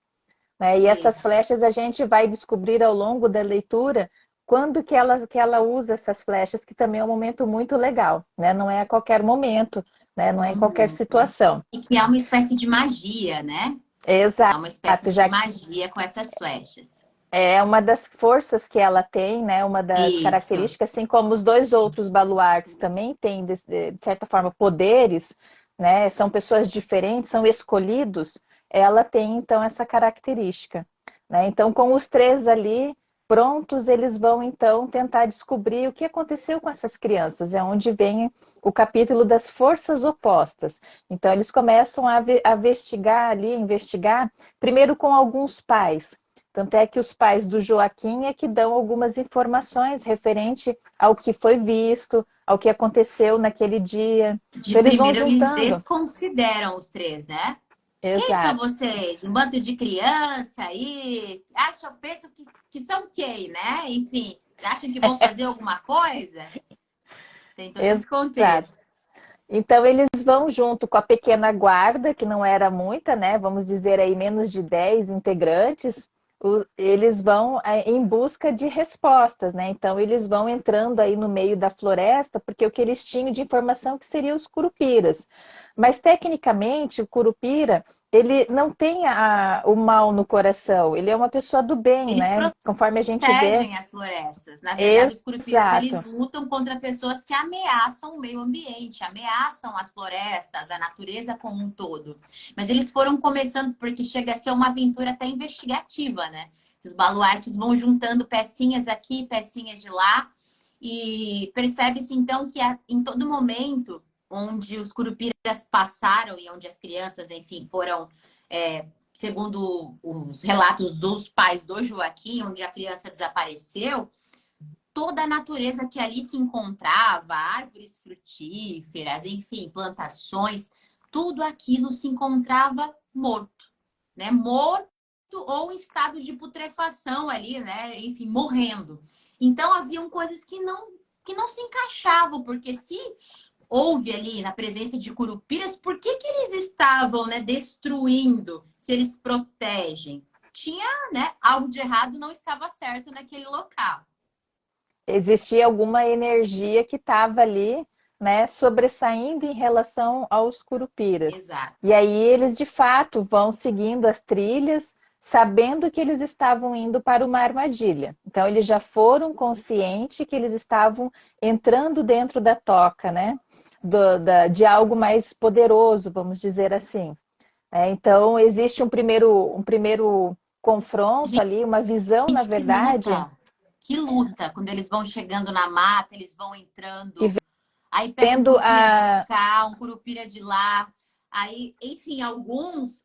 Né? E essas Isso. flechas a gente vai descobrir ao longo da leitura quando que ela usa essas flechas, que também é um momento muito legal, né? Não é a qualquer momento, né? Não é em qualquer Uhum. situação. E que é uma espécie de magia, né? É uma espécie Exato, de já magia com essas flechas. é uma das forças que ela tem, né? Uma das Isso. características, assim como os dois outros baluartes também têm, de certa forma, poderes, né? São pessoas diferentes, são escolhidos, ela tem, então, essa característica. Né? Então, com os três ali, prontos, eles vão então tentar descobrir o que aconteceu com essas crianças. É onde vem o capítulo das forças opostas. Então, eles começam a investigar, primeiro com alguns pais. Tanto é que os pais do Joaquim é que dão algumas informações referente ao que foi visto, ao que aconteceu naquele dia. De Então, eles vão primeiro, eles juntando. desconsideram os três, né? Quem são Exato. vocês? Um bando de criança aí? Acham, pensam que são quem, né? Enfim, acham que vão fazer alguma coisa? Tem todo esse Exato. contexto. Então, eles vão junto com a pequena guarda, que não era muita, né? Vamos dizer aí menos de 10 integrantes, eles vão em busca de respostas, né? Então, eles vão entrando aí no meio da floresta, porque o que eles tinham de informação que seriam os curupiras. Mas, tecnicamente, o curupira, ele não tem o mal no coração, ele é uma pessoa do bem, Eles né? Conforme a gente vê. protegem as florestas. Na verdade, os curupiras, eles Exato. lutam contra pessoas que ameaçam o meio ambiente, ameaçam as florestas, a natureza como um todo. Mas eles foram começando, porque chega a ser uma aventura até investigativa, né? Os baluartes vão juntando pecinhas aqui, pecinhas de lá, e percebe-se então que em todo momento onde os curupiras passaram e onde as crianças, enfim, foram... segundo os relatos dos pais do Joaquim, onde a criança desapareceu, toda a natureza que ali se encontrava, árvores frutíferas, enfim, plantações, tudo aquilo se encontrava morto, né? Morto ou em estado de putrefação ali, né? Enfim, morrendo. Então haviam coisas que não se encaixavam, porque se houve ali na presença de curupiras, por que que eles estavam, né, destruindo, se eles protegem? Tinha, né, algo de errado não estava certo naquele local. Existia alguma energia que estava ali, né, sobressaindo em relação aos curupiras. Exato. E aí eles, de fato, vão seguindo as trilhas, sabendo que eles estavam indo para uma armadilha. Então, eles já foram conscientes que eles estavam entrando dentro da toca, né, de algo mais poderoso, vamos dizer assim. Então, existe um primeiro confronto ali, uma visão, na Gente, que verdade, luta! Que luta! Quando eles vão chegando na mata, eles vão e entrando. Aí pega um vendo curupira de cá, um curupira de lá. Aí, enfim, alguns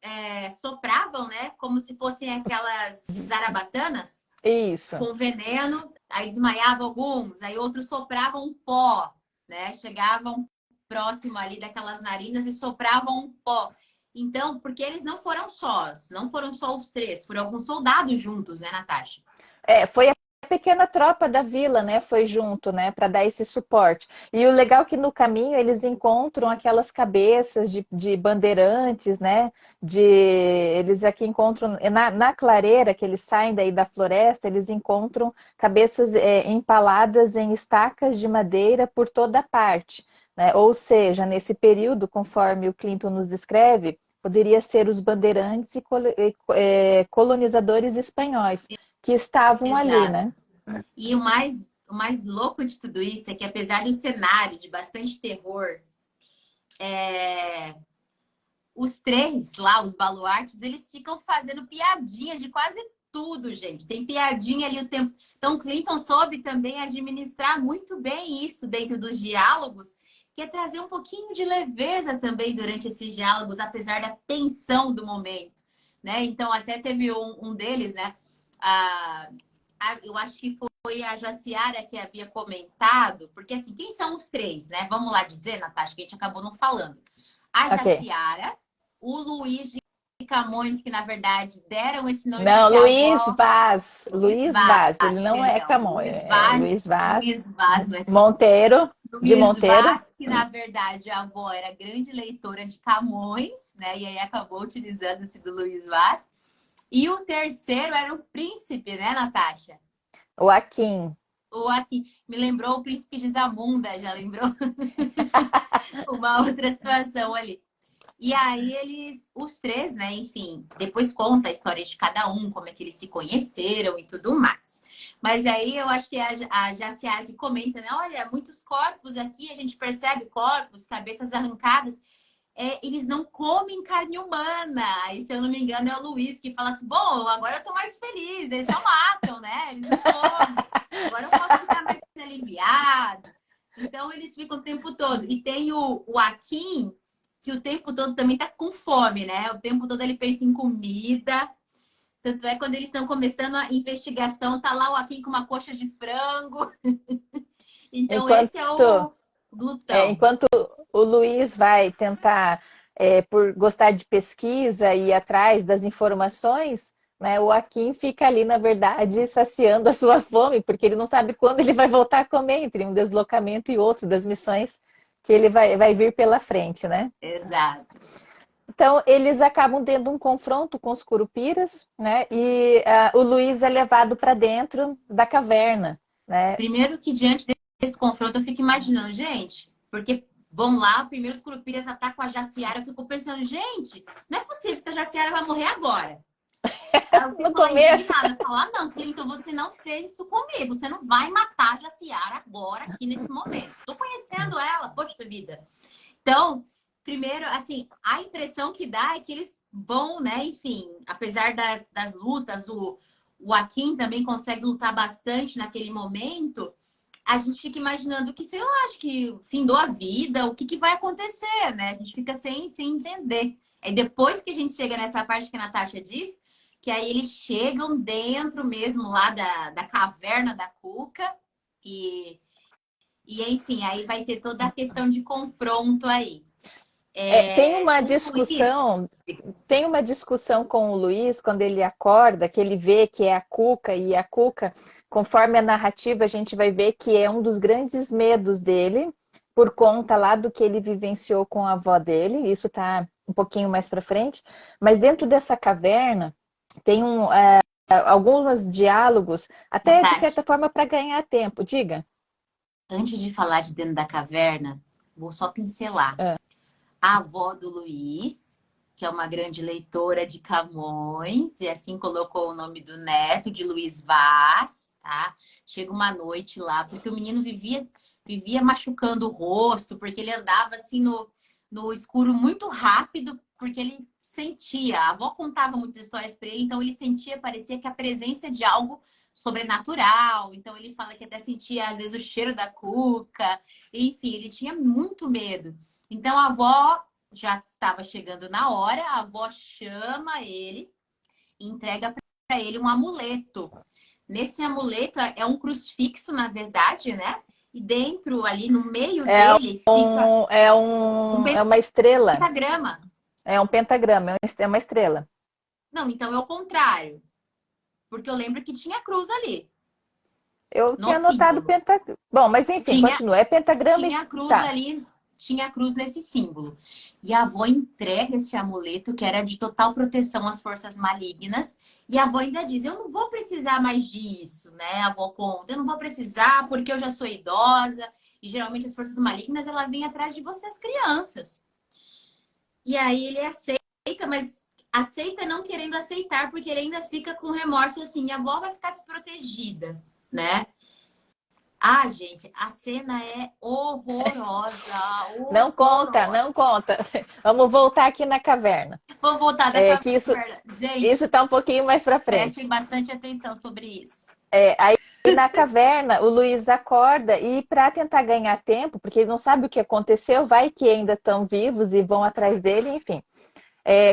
sopravam, né? Como se fossem aquelas zarabatanas isso. com veneno. Aí desmaiavam alguns. Aí outros sopravam um pó, né? Chegavam próximo ali daquelas narinas e sopravam um pó. Então, porque eles não foram sós, não foram só os três, foram alguns soldados juntos, né, Natasha? Foi a pequena tropa da vila, né? Foi junto, né? Para dar esse suporte. E o legal é que no caminho eles encontram aquelas cabeças de bandeirantes, né? Eles aqui encontram, na clareira que eles saem daí da floresta, eles encontram cabeças empaladas em estacas de madeira por toda parte. Né? Ou seja, nesse período, conforme o Clinton nos descreve, poderia ser os bandeirantes e colonizadores espanhóis que estavam ali, Exato. né? E o mais louco de tudo isso é que, apesar do cenário de bastante terror, os três lá, os baluartes, eles ficam fazendo piadinhas de quase tudo, gente. Tem piadinha ali o tempo. Então, Clinton soube também administrar muito bem isso dentro dos diálogos, que é trazer um pouquinho de leveza também durante esses diálogos, apesar da tensão do momento, né? Então, até teve um deles, né? Eu acho que foi a Jaciara que havia comentado, porque assim, quem são os três, né? Vamos lá dizer, Natasha, que a gente acabou não falando. A Ok. Jaciara, o Luiz de Camões, que na verdade deram esse nome Não, porque a Luiz avó, Vaz. Luiz Luiz Vaz. Ele Vaz, não é perdão, Camões. É Luiz Vaz. Luiz Vaz, não é Camões. Monteiro, de Luiz Monteiro. Vaz, que na verdade a avó era grande leitora de Camões, né? E aí acabou utilizando-se do Luiz Vaz. E o terceiro era o príncipe, né, Natasha? O Aquim. Ou aqui, me lembrou o príncipe de Zamunda, já lembrou uma outra situação ali. E aí eles, os três, né, enfim, depois conta a história de cada um, como é que eles se conheceram e tudo mais. Mas aí eu acho que é a Jaciara que comenta, né, olha, muitos corpos aqui, a gente percebe corpos, cabeças arrancadas. eles não comem carne humana. E se eu não me engano é o Luiz que fala assim, bom, agora eu tô mais feliz. Eles só matam, né? Eles não comem. Agora eu posso ficar mais aliviado. Então eles ficam o tempo todo. E tem o Akin, que o tempo todo também tá com fome, né? O tempo todo ele pensa em comida. Tanto é quando eles estão começando a investigação, tá lá o Akin com uma coxa de frango. Então esse é Enquanto, o glutão. enquanto o Luiz vai tentar, por gostar de pesquisa e ir atrás das informações, né, o Akin fica ali, na verdade, saciando a sua fome, porque ele não sabe quando ele vai voltar a comer, entre um deslocamento e outro das missões que ele vai vir pela frente, né? Exato. Então, eles acabam tendo um confronto com os curupiras, né? E o Luiz é levado para dentro da caverna, né? Primeiro que diante desse confronto eu fico imaginando, gente, porque vão lá, primeiro os curupiras atacam a Jaciara, eu fico pensando, gente, não é possível que a Jaciara vai morrer agora. Aí eu No fico lá começo. indignada, eu falo, ah não, Clinton, você não fez isso comigo, você não vai matar a Jaciara agora, aqui nesse momento. Tô conhecendo ela, poxa vida. Então, primeiro, assim, a impressão que dá é que eles vão, né, enfim, apesar das lutas, o Akin também consegue lutar bastante naquele momento, a gente fica imaginando que, sei lá, acho que findou a vida, o que, que vai acontecer, né? A gente fica sem entender. Aí depois que a gente chega nessa parte que a Natasha diz, que aí eles chegam dentro mesmo lá da caverna da Cuca e enfim, aí vai ter toda a questão de confronto aí. Tem uma O Luiz, discussão, tem uma discussão com o Luiz quando ele acorda, que ele vê que é a Cuca, e a Cuca, conforme a narrativa, a gente vai ver que é um dos grandes medos dele, por conta lá do que ele vivenciou com a avó dele, isso está um pouquinho mais para frente, mas dentro dessa caverna tem alguns diálogos, até de Natasha, certa forma para ganhar tempo, diga. antes de falar de dentro da caverna, vou só pincelar. Ah, A avó do Luiz, que é uma grande leitora de Camões, e assim colocou o nome do neto, de Luiz Vaz, tá? Chega uma noite lá, porque o menino vivia machucando o rosto, porque ele andava assim no escuro muito rápido, porque ele sentia. A avó contava muitas histórias para ele, então ele sentia, parecia que a presença de algo sobrenatural. Então ele fala que até sentia às vezes o cheiro da cuca. Enfim, ele tinha muito medo. Então a avó já estava chegando na hora, a avó chama ele e entrega para ele um amuleto. Nesse amuleto é um crucifixo, na verdade, né? E dentro, ali no meio É, dele, fica um é uma estrela, pentagrama. é um pentagrama, é uma estrela. Não, então é o contrário. Porque eu lembro que tinha cruz ali, Eu no tinha anotado símbolo. pentagrama. Bom, mas enfim, Tinha, continua. É pentagrama e tinha cruz tá. ali, tinha cruz nesse símbolo. E a avó entrega esse amuleto, que era de total proteção às forças malignas. E a avó ainda diz: eu não vou precisar mais disso, né? A avó conta: eu não vou precisar porque eu já sou idosa. E geralmente as forças malignas, ela vem atrás de vocês, crianças. E aí ele aceita, mas aceita não querendo aceitar, porque ele ainda fica com remorso assim: minha avó vai ficar desprotegida, né? Ah, gente, a cena é horrorosa, Não conta, não horrorosa. conta. Vamos voltar aqui na caverna. Vou voltar da É que caverna. isso Gente, tá um pouquinho mais para prestem frente. bastante atenção sobre isso. Aí na caverna, o Luiz acorda e para tentar ganhar tempo, porque ele não sabe o que aconteceu, vai que ainda estão vivos e vão atrás dele, enfim.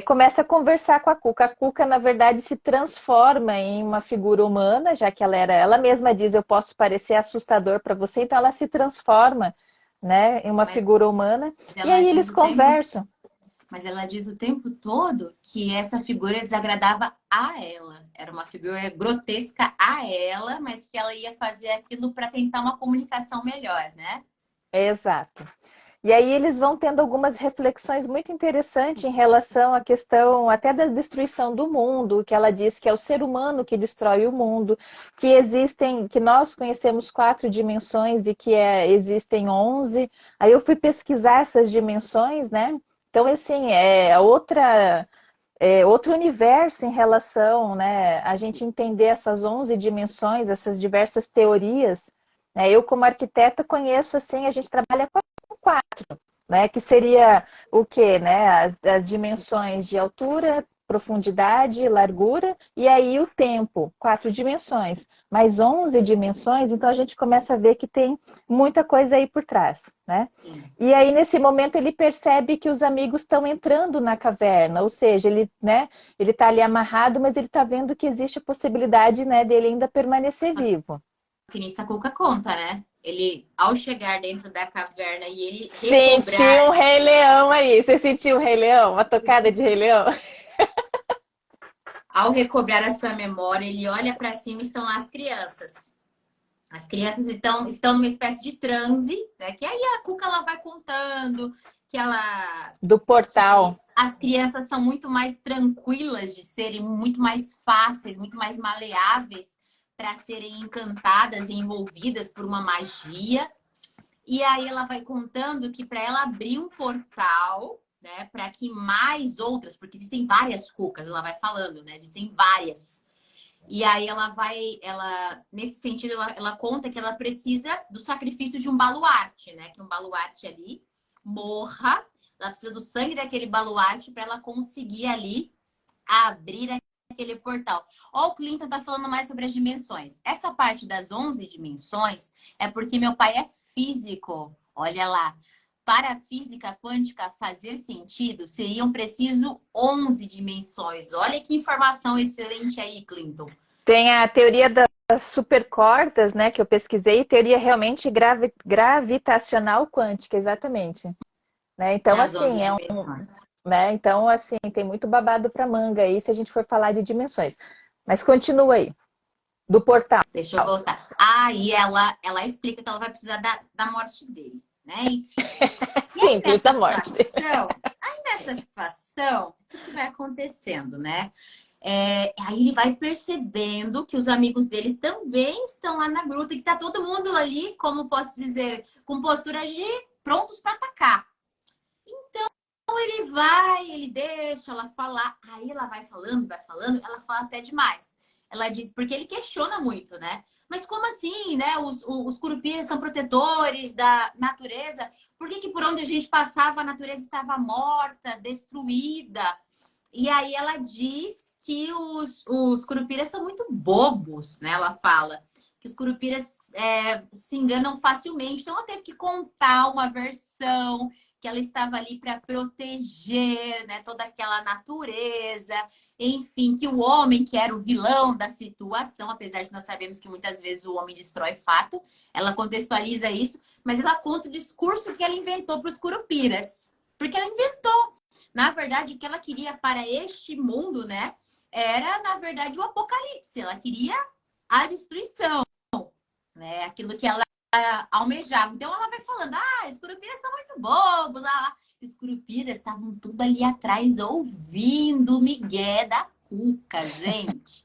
Começa a conversar com a Cuca. A Cuca, na verdade, se transforma em uma figura humana, já que ela mesma diz, eu posso parecer assustador para você, então ela se transforma, né, em uma Mas figura humana, e ela aí diz eles o tempo, conversam. mas ela diz o tempo todo que essa figura desagradava a ela. Era uma figura grotesca a ela, mas que ela ia fazer aquilo para tentar uma comunicação melhor, né? Exato. E aí eles vão tendo algumas reflexões muito interessantes em relação à questão até da destruição do mundo, que ela diz que é o ser humano que destrói o mundo, que nós conhecemos 4 dimensões e que existem 11. Aí eu fui pesquisar essas dimensões, né? Então, assim, outro universo em relação, né, a gente entender essas 11 dimensões, essas diversas teorias, né? Eu, como arquiteta, conheço, assim, a gente trabalha com 4, né, que seria o quê, né? As dimensões de altura, profundidade, largura, e aí o tempo, 4 dimensões. Mais 11 dimensões, então a gente começa a ver que tem muita coisa aí por trás, né? Sim. E aí, nesse momento, ele percebe que os amigos estão entrando na caverna, ou seja, ele, né, ele está ali amarrado, mas ele está vendo que existe a possibilidade, né, dele ainda permanecer vivo. Que nem Sakuka conta, né? Ele, ao chegar dentro da caverna e ele Senti um recobrar, Rei Leão aí. Você sentiu o Rei Leão? Uma tocada de Rei Leão? ao recobrar a sua memória, ele olha para cima e estão lá as crianças. As crianças estão numa espécie de transe, né? Que aí a Cuca ela vai contando Do portal. que as crianças são muito mais tranquilas de serem, muito mais fáceis, muito mais maleáveis para serem encantadas e envolvidas por uma magia. E aí ela vai contando que para ela abrir um portal, né, para que mais outras, porque existem várias cucas, ela vai falando, né? Existem várias. E aí nesse sentido, ela conta que ela precisa do sacrifício de um baluarte, né? Que um baluarte ali morra. Ela precisa do sangue daquele baluarte para ela conseguir ali abrir aquele portal. Ó, o Clinton tá falando mais sobre as dimensões. Essa parte das 11 dimensões é porque meu pai é físico. Olha lá. Para a física quântica fazer sentido, seriam preciso 11 dimensões. Olha que informação excelente aí, Clinton. Tem a teoria das supercordas, né, que eu pesquisei, teoria realmente gravitacional quântica, exatamente. Né? Então, Nas 11 assim, dimensões. né? Então, assim, tem muito babado para manga aí se a gente for falar de dimensões. Mas continua aí, do portal. Deixa eu voltar. Aí ela explica que ela vai precisar da morte dele, né? Enfim. E aí Simples, a morte. nessa situação, o que vai acontecendo, né? Aí ele vai percebendo que os amigos dele também estão lá na gruta e que tá todo mundo ali, como posso dizer, com posturas de prontos para atacar. Então ele deixa ela falar. Aí ela vai falando, ela fala até demais. Ela diz, porque ele questiona muito, né? Mas como assim, né? Os curupiras são protetores da natureza. Por que por onde a gente passava a natureza estava morta, destruída? E aí ela diz que os curupiras são muito bobos, né? Ela fala que os curupiras se enganam facilmente. Então ela teve que contar uma versão que ela estava ali para proteger, né, toda aquela natureza. Enfim, que o homem, que era o vilão da situação, apesar de nós sabemos que muitas vezes o homem destrói fato, ela contextualiza isso, mas ela conta o discurso que ela inventou para os curupiras. Porque ela inventou. Na verdade, o que ela queria para este mundo, né, era, na verdade, o apocalipse. Ela queria a destruição, né? Aquilo que ela almejava. Então ela vai falando, os curupiras são muito bobos. Os curupiras estavam tudo ali atrás ouvindo o migué da Cuca, gente.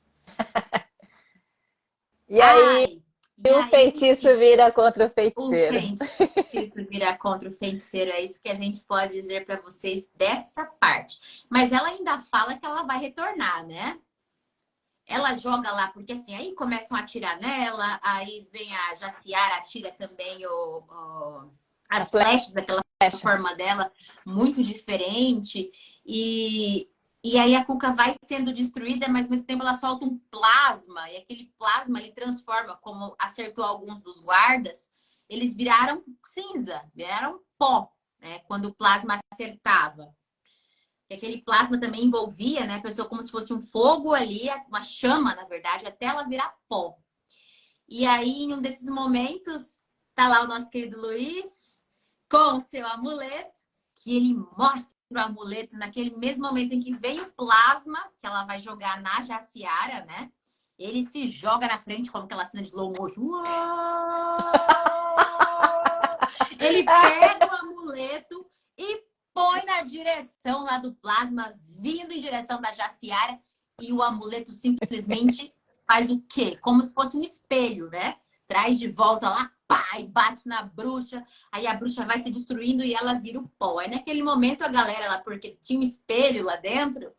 E aí, o feitiço Enfim, vira contra o o feiticeiro. feitiço vira contra o feiticeiro. É isso que a gente pode dizer para vocês dessa parte. Mas ela ainda fala que ela vai retornar, né? Ela joga lá, porque assim, aí começam a atirar nela, aí vem a Jaciara, atira também as flechas daquela forma dela, muito diferente. E aí a Cuca vai sendo destruída, mas ao mesmo tempo ela solta um plasma, e aquele plasma ele transforma, como acertou alguns dos guardas, eles viraram cinza, viraram pó, né? Quando o plasma acertava. E aquele plasma também envolvia, né, a pessoa como se fosse um fogo ali, uma chama, na verdade, até ela virar pó. E aí, em um desses momentos, tá lá o nosso querido Luiz com o seu amuleto, que ele mostra o amuleto naquele mesmo momento em que vem o plasma, que ela vai jogar na Jaciara, né? Ele se joga na frente, como aquela cena de slow motion. Ele pega o amuleto e põe na direção lá do plasma, vindo em direção da Jaciara, e o amuleto simplesmente faz o quê? Como se fosse um espelho, né? Traz de volta lá, pá, e bate na bruxa, aí a bruxa vai se destruindo e ela vira o pó. Aí naquele momento a galera lá, porque tinha um espelho lá dentro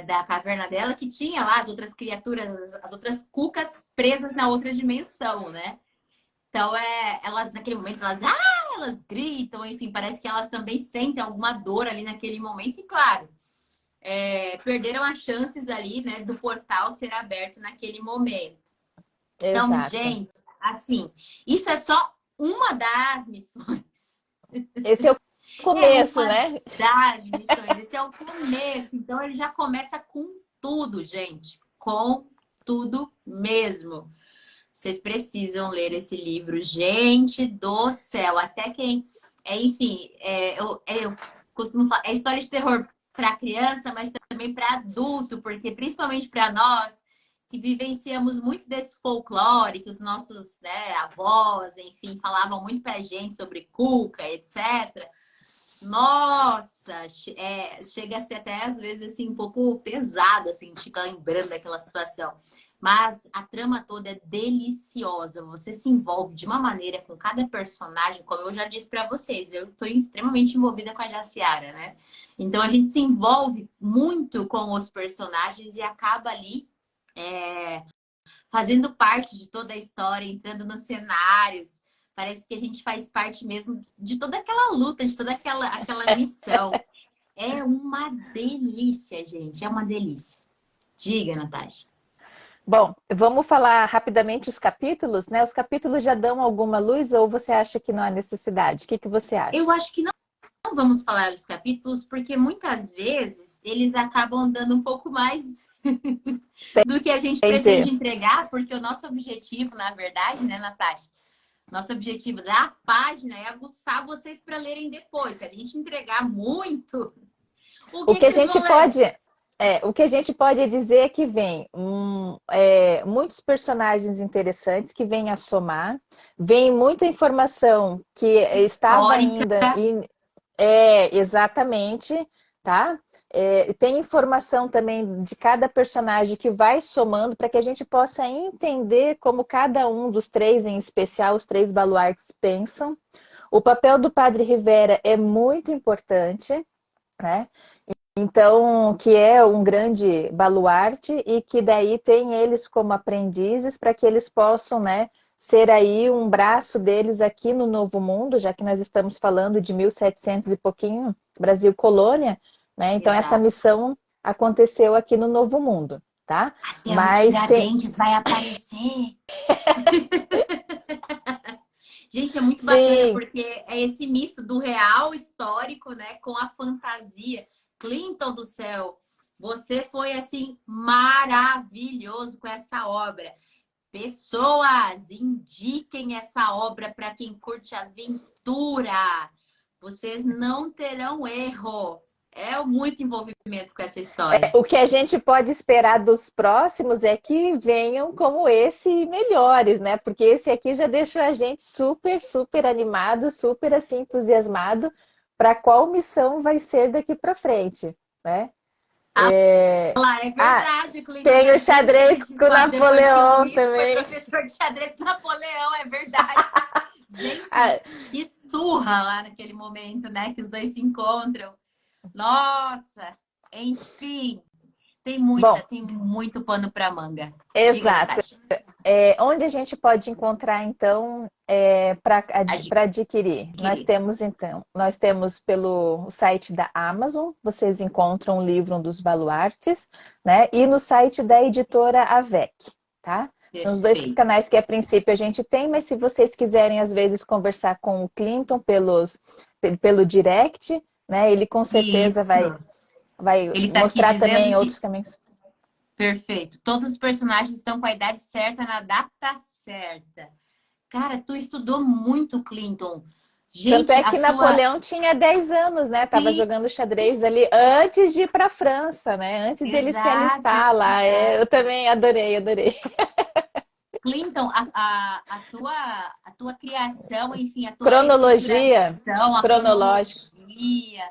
da caverna dela, que tinha lá as outras criaturas, as outras cucas presas na outra dimensão, né? Então, elas naquele momento, elas gritam, enfim, parece que elas também sentem alguma dor ali naquele momento. E claro, perderam as chances ali, né, do portal ser aberto naquele momento. Então, Exato. gente, assim, isso é só uma das missões. Esse é o É começo, uma né? das missões. Esse é o começo. Então, ele já começa com tudo, gente. Com tudo mesmo. Vocês precisam ler esse livro, gente do céu. Até quem. Enfim, eu costumo falar, é história de terror para criança, mas também para adulto, porque principalmente para nós que vivenciamos muito desse folclore, que os nossos, né, avós, enfim, falavam muito para gente sobre cuca, etc. Nossa, chega a ser até às vezes assim um pouco pesado, assim, de ficar lembrando daquela situação. Mas a trama toda é deliciosa. Você se envolve de uma maneira com cada personagem, como eu já disse para vocês. Eu estou extremamente envolvida com a Jaciara, né? Então a gente se envolve muito com os personagens e acaba ali fazendo parte de toda a história, entrando nos cenários. Parece que a gente faz parte mesmo de toda aquela luta, de toda aquela missão. É uma delícia, gente. É uma delícia. Diga, Natasha. Bom, vamos falar rapidamente os capítulos, né? Os capítulos já dão alguma luz ou você acha que não há necessidade? O que você acha? Eu acho que não vamos falar dos capítulos, porque muitas vezes eles acabam dando um pouco mais do que a gente Entendi. pretende entregar, porque o nosso objetivo, na verdade, né, Natasha? Nosso objetivo da página é aguçar vocês para lerem depois. Se a gente entregar muito, o O que que que a vocês gente vão ler? pode, o que a gente pode dizer é que vem muitos personagens interessantes que vêm a somar, vem muita informação que estava Histórica. ainda exatamente, tá? Tem informação também de cada personagem que vai somando para que a gente possa entender como cada um dos três, em especial os três baluartes, pensam. O papel do Padre Rivera é muito importante, né? Então, que é um grande baluarte e que daí tem eles como aprendizes para que eles possam, né, ser aí um braço deles aqui no Novo Mundo, já que nós estamos falando de 1700 e pouquinho, Brasil colônia, né? Então essa Exato. missão aconteceu aqui no Novo Mundo, tá? Até o Mas tem, Tiradentes vai aparecer. Gente, é muito bacana sim, porque é esse misto do real histórico, né, com a fantasia. Clinton do céu, você foi assim maravilhoso com essa obra. Pessoas, indiquem essa obra para quem curte aventura. Vocês não terão erro. É muito envolvimento com essa história. o que a gente pode esperar dos próximos é que venham como esse melhores, né? Porque esse aqui já deixou a gente super, super animado, super assim entusiasmado para qual missão vai ser daqui para frente, né? Lá, é Ah, verdade, Clinton tem o quer dizer que ele xadrez com descobre depois que o Napoleão Luiz foi também. professor de xadrez com Napoleão, é verdade. Gente, Ah, que surra lá naquele momento, né? Que os dois se encontram. Nossa, enfim, bom, tem muito pano para manga. Diga, exato. Natasha. Onde a gente pode encontrar, então, para adquirir? Adquirir. Nós temos pelo site da Amazon, vocês encontram o livro Um dos Baluartes, né? E no site da editora Avec, tá? São os dois Perfeito. canais que a princípio a gente tem, mas se vocês quiserem, às vezes, conversar com o Clinton pelo direct, né? Ele com certeza Isso. vai Ele está aqui mostrar dizendo também que outros caminhos. perfeito. Todos os personagens estão com a idade certa na data certa. Cara, tu estudou muito, Clinton. Tanto Gente, é a que sua. Napoleão tinha 10 anos, né? Tava Sim, jogando xadrez ali antes de ir para a França, né? Antes dele se exato, alistar lá. Eu exato. também adorei, adorei. Clinton, a tua criação, enfim, a tua Cronologia estruturação, a cronológica. cronologia.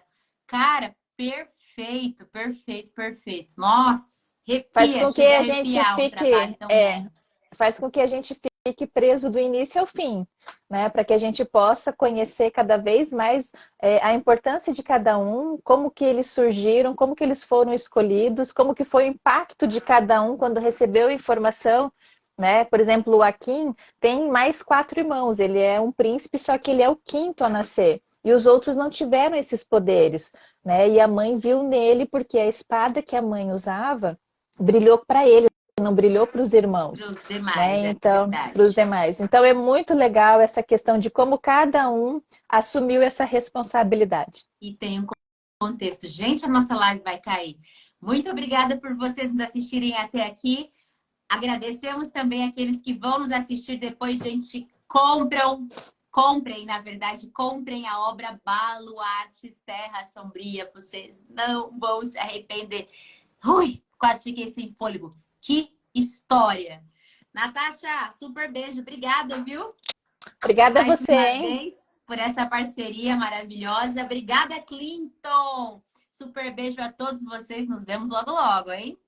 Cara, perfeito, perfeito, perfeito. Nossa, Faz arrepia, com que chega a a gente arrepiar um trabalho fique, tão bom. faz com que a gente fique preso do início ao fim, né? Para que a gente possa conhecer cada vez mais a importância de cada um, como que eles surgiram, como que eles foram escolhidos, como que foi o impacto de cada um quando recebeu a informação, né? Por exemplo, o Akin tem mais 4 irmãos, ele é um príncipe, só que ele é o quinto a nascer. E os outros não tiveram esses poderes, né? E a mãe viu nele porque a espada que a mãe usava brilhou para ele, não brilhou para os Para irmãos, os né? demais, é Então, para os verdade. demais. Então é muito legal essa questão de como cada um assumiu essa responsabilidade. E tem um contexto. Gente, a nossa live vai cair. Muito obrigada por vocês nos assistirem até aqui. Agradecemos também aqueles que vão nos assistir depois, gente. Comprem, na verdade, comprem a obra Baluartes Terra Sombria. Vocês não vão se arrepender. Ui, quase fiquei sem fôlego. Que história! Natasha, super beijo. Obrigada, viu? Obrigada a Mais você, uma hein? vez por essa parceria maravilhosa. Obrigada, Clinton. Super beijo a todos vocês. Nos vemos logo, logo, hein?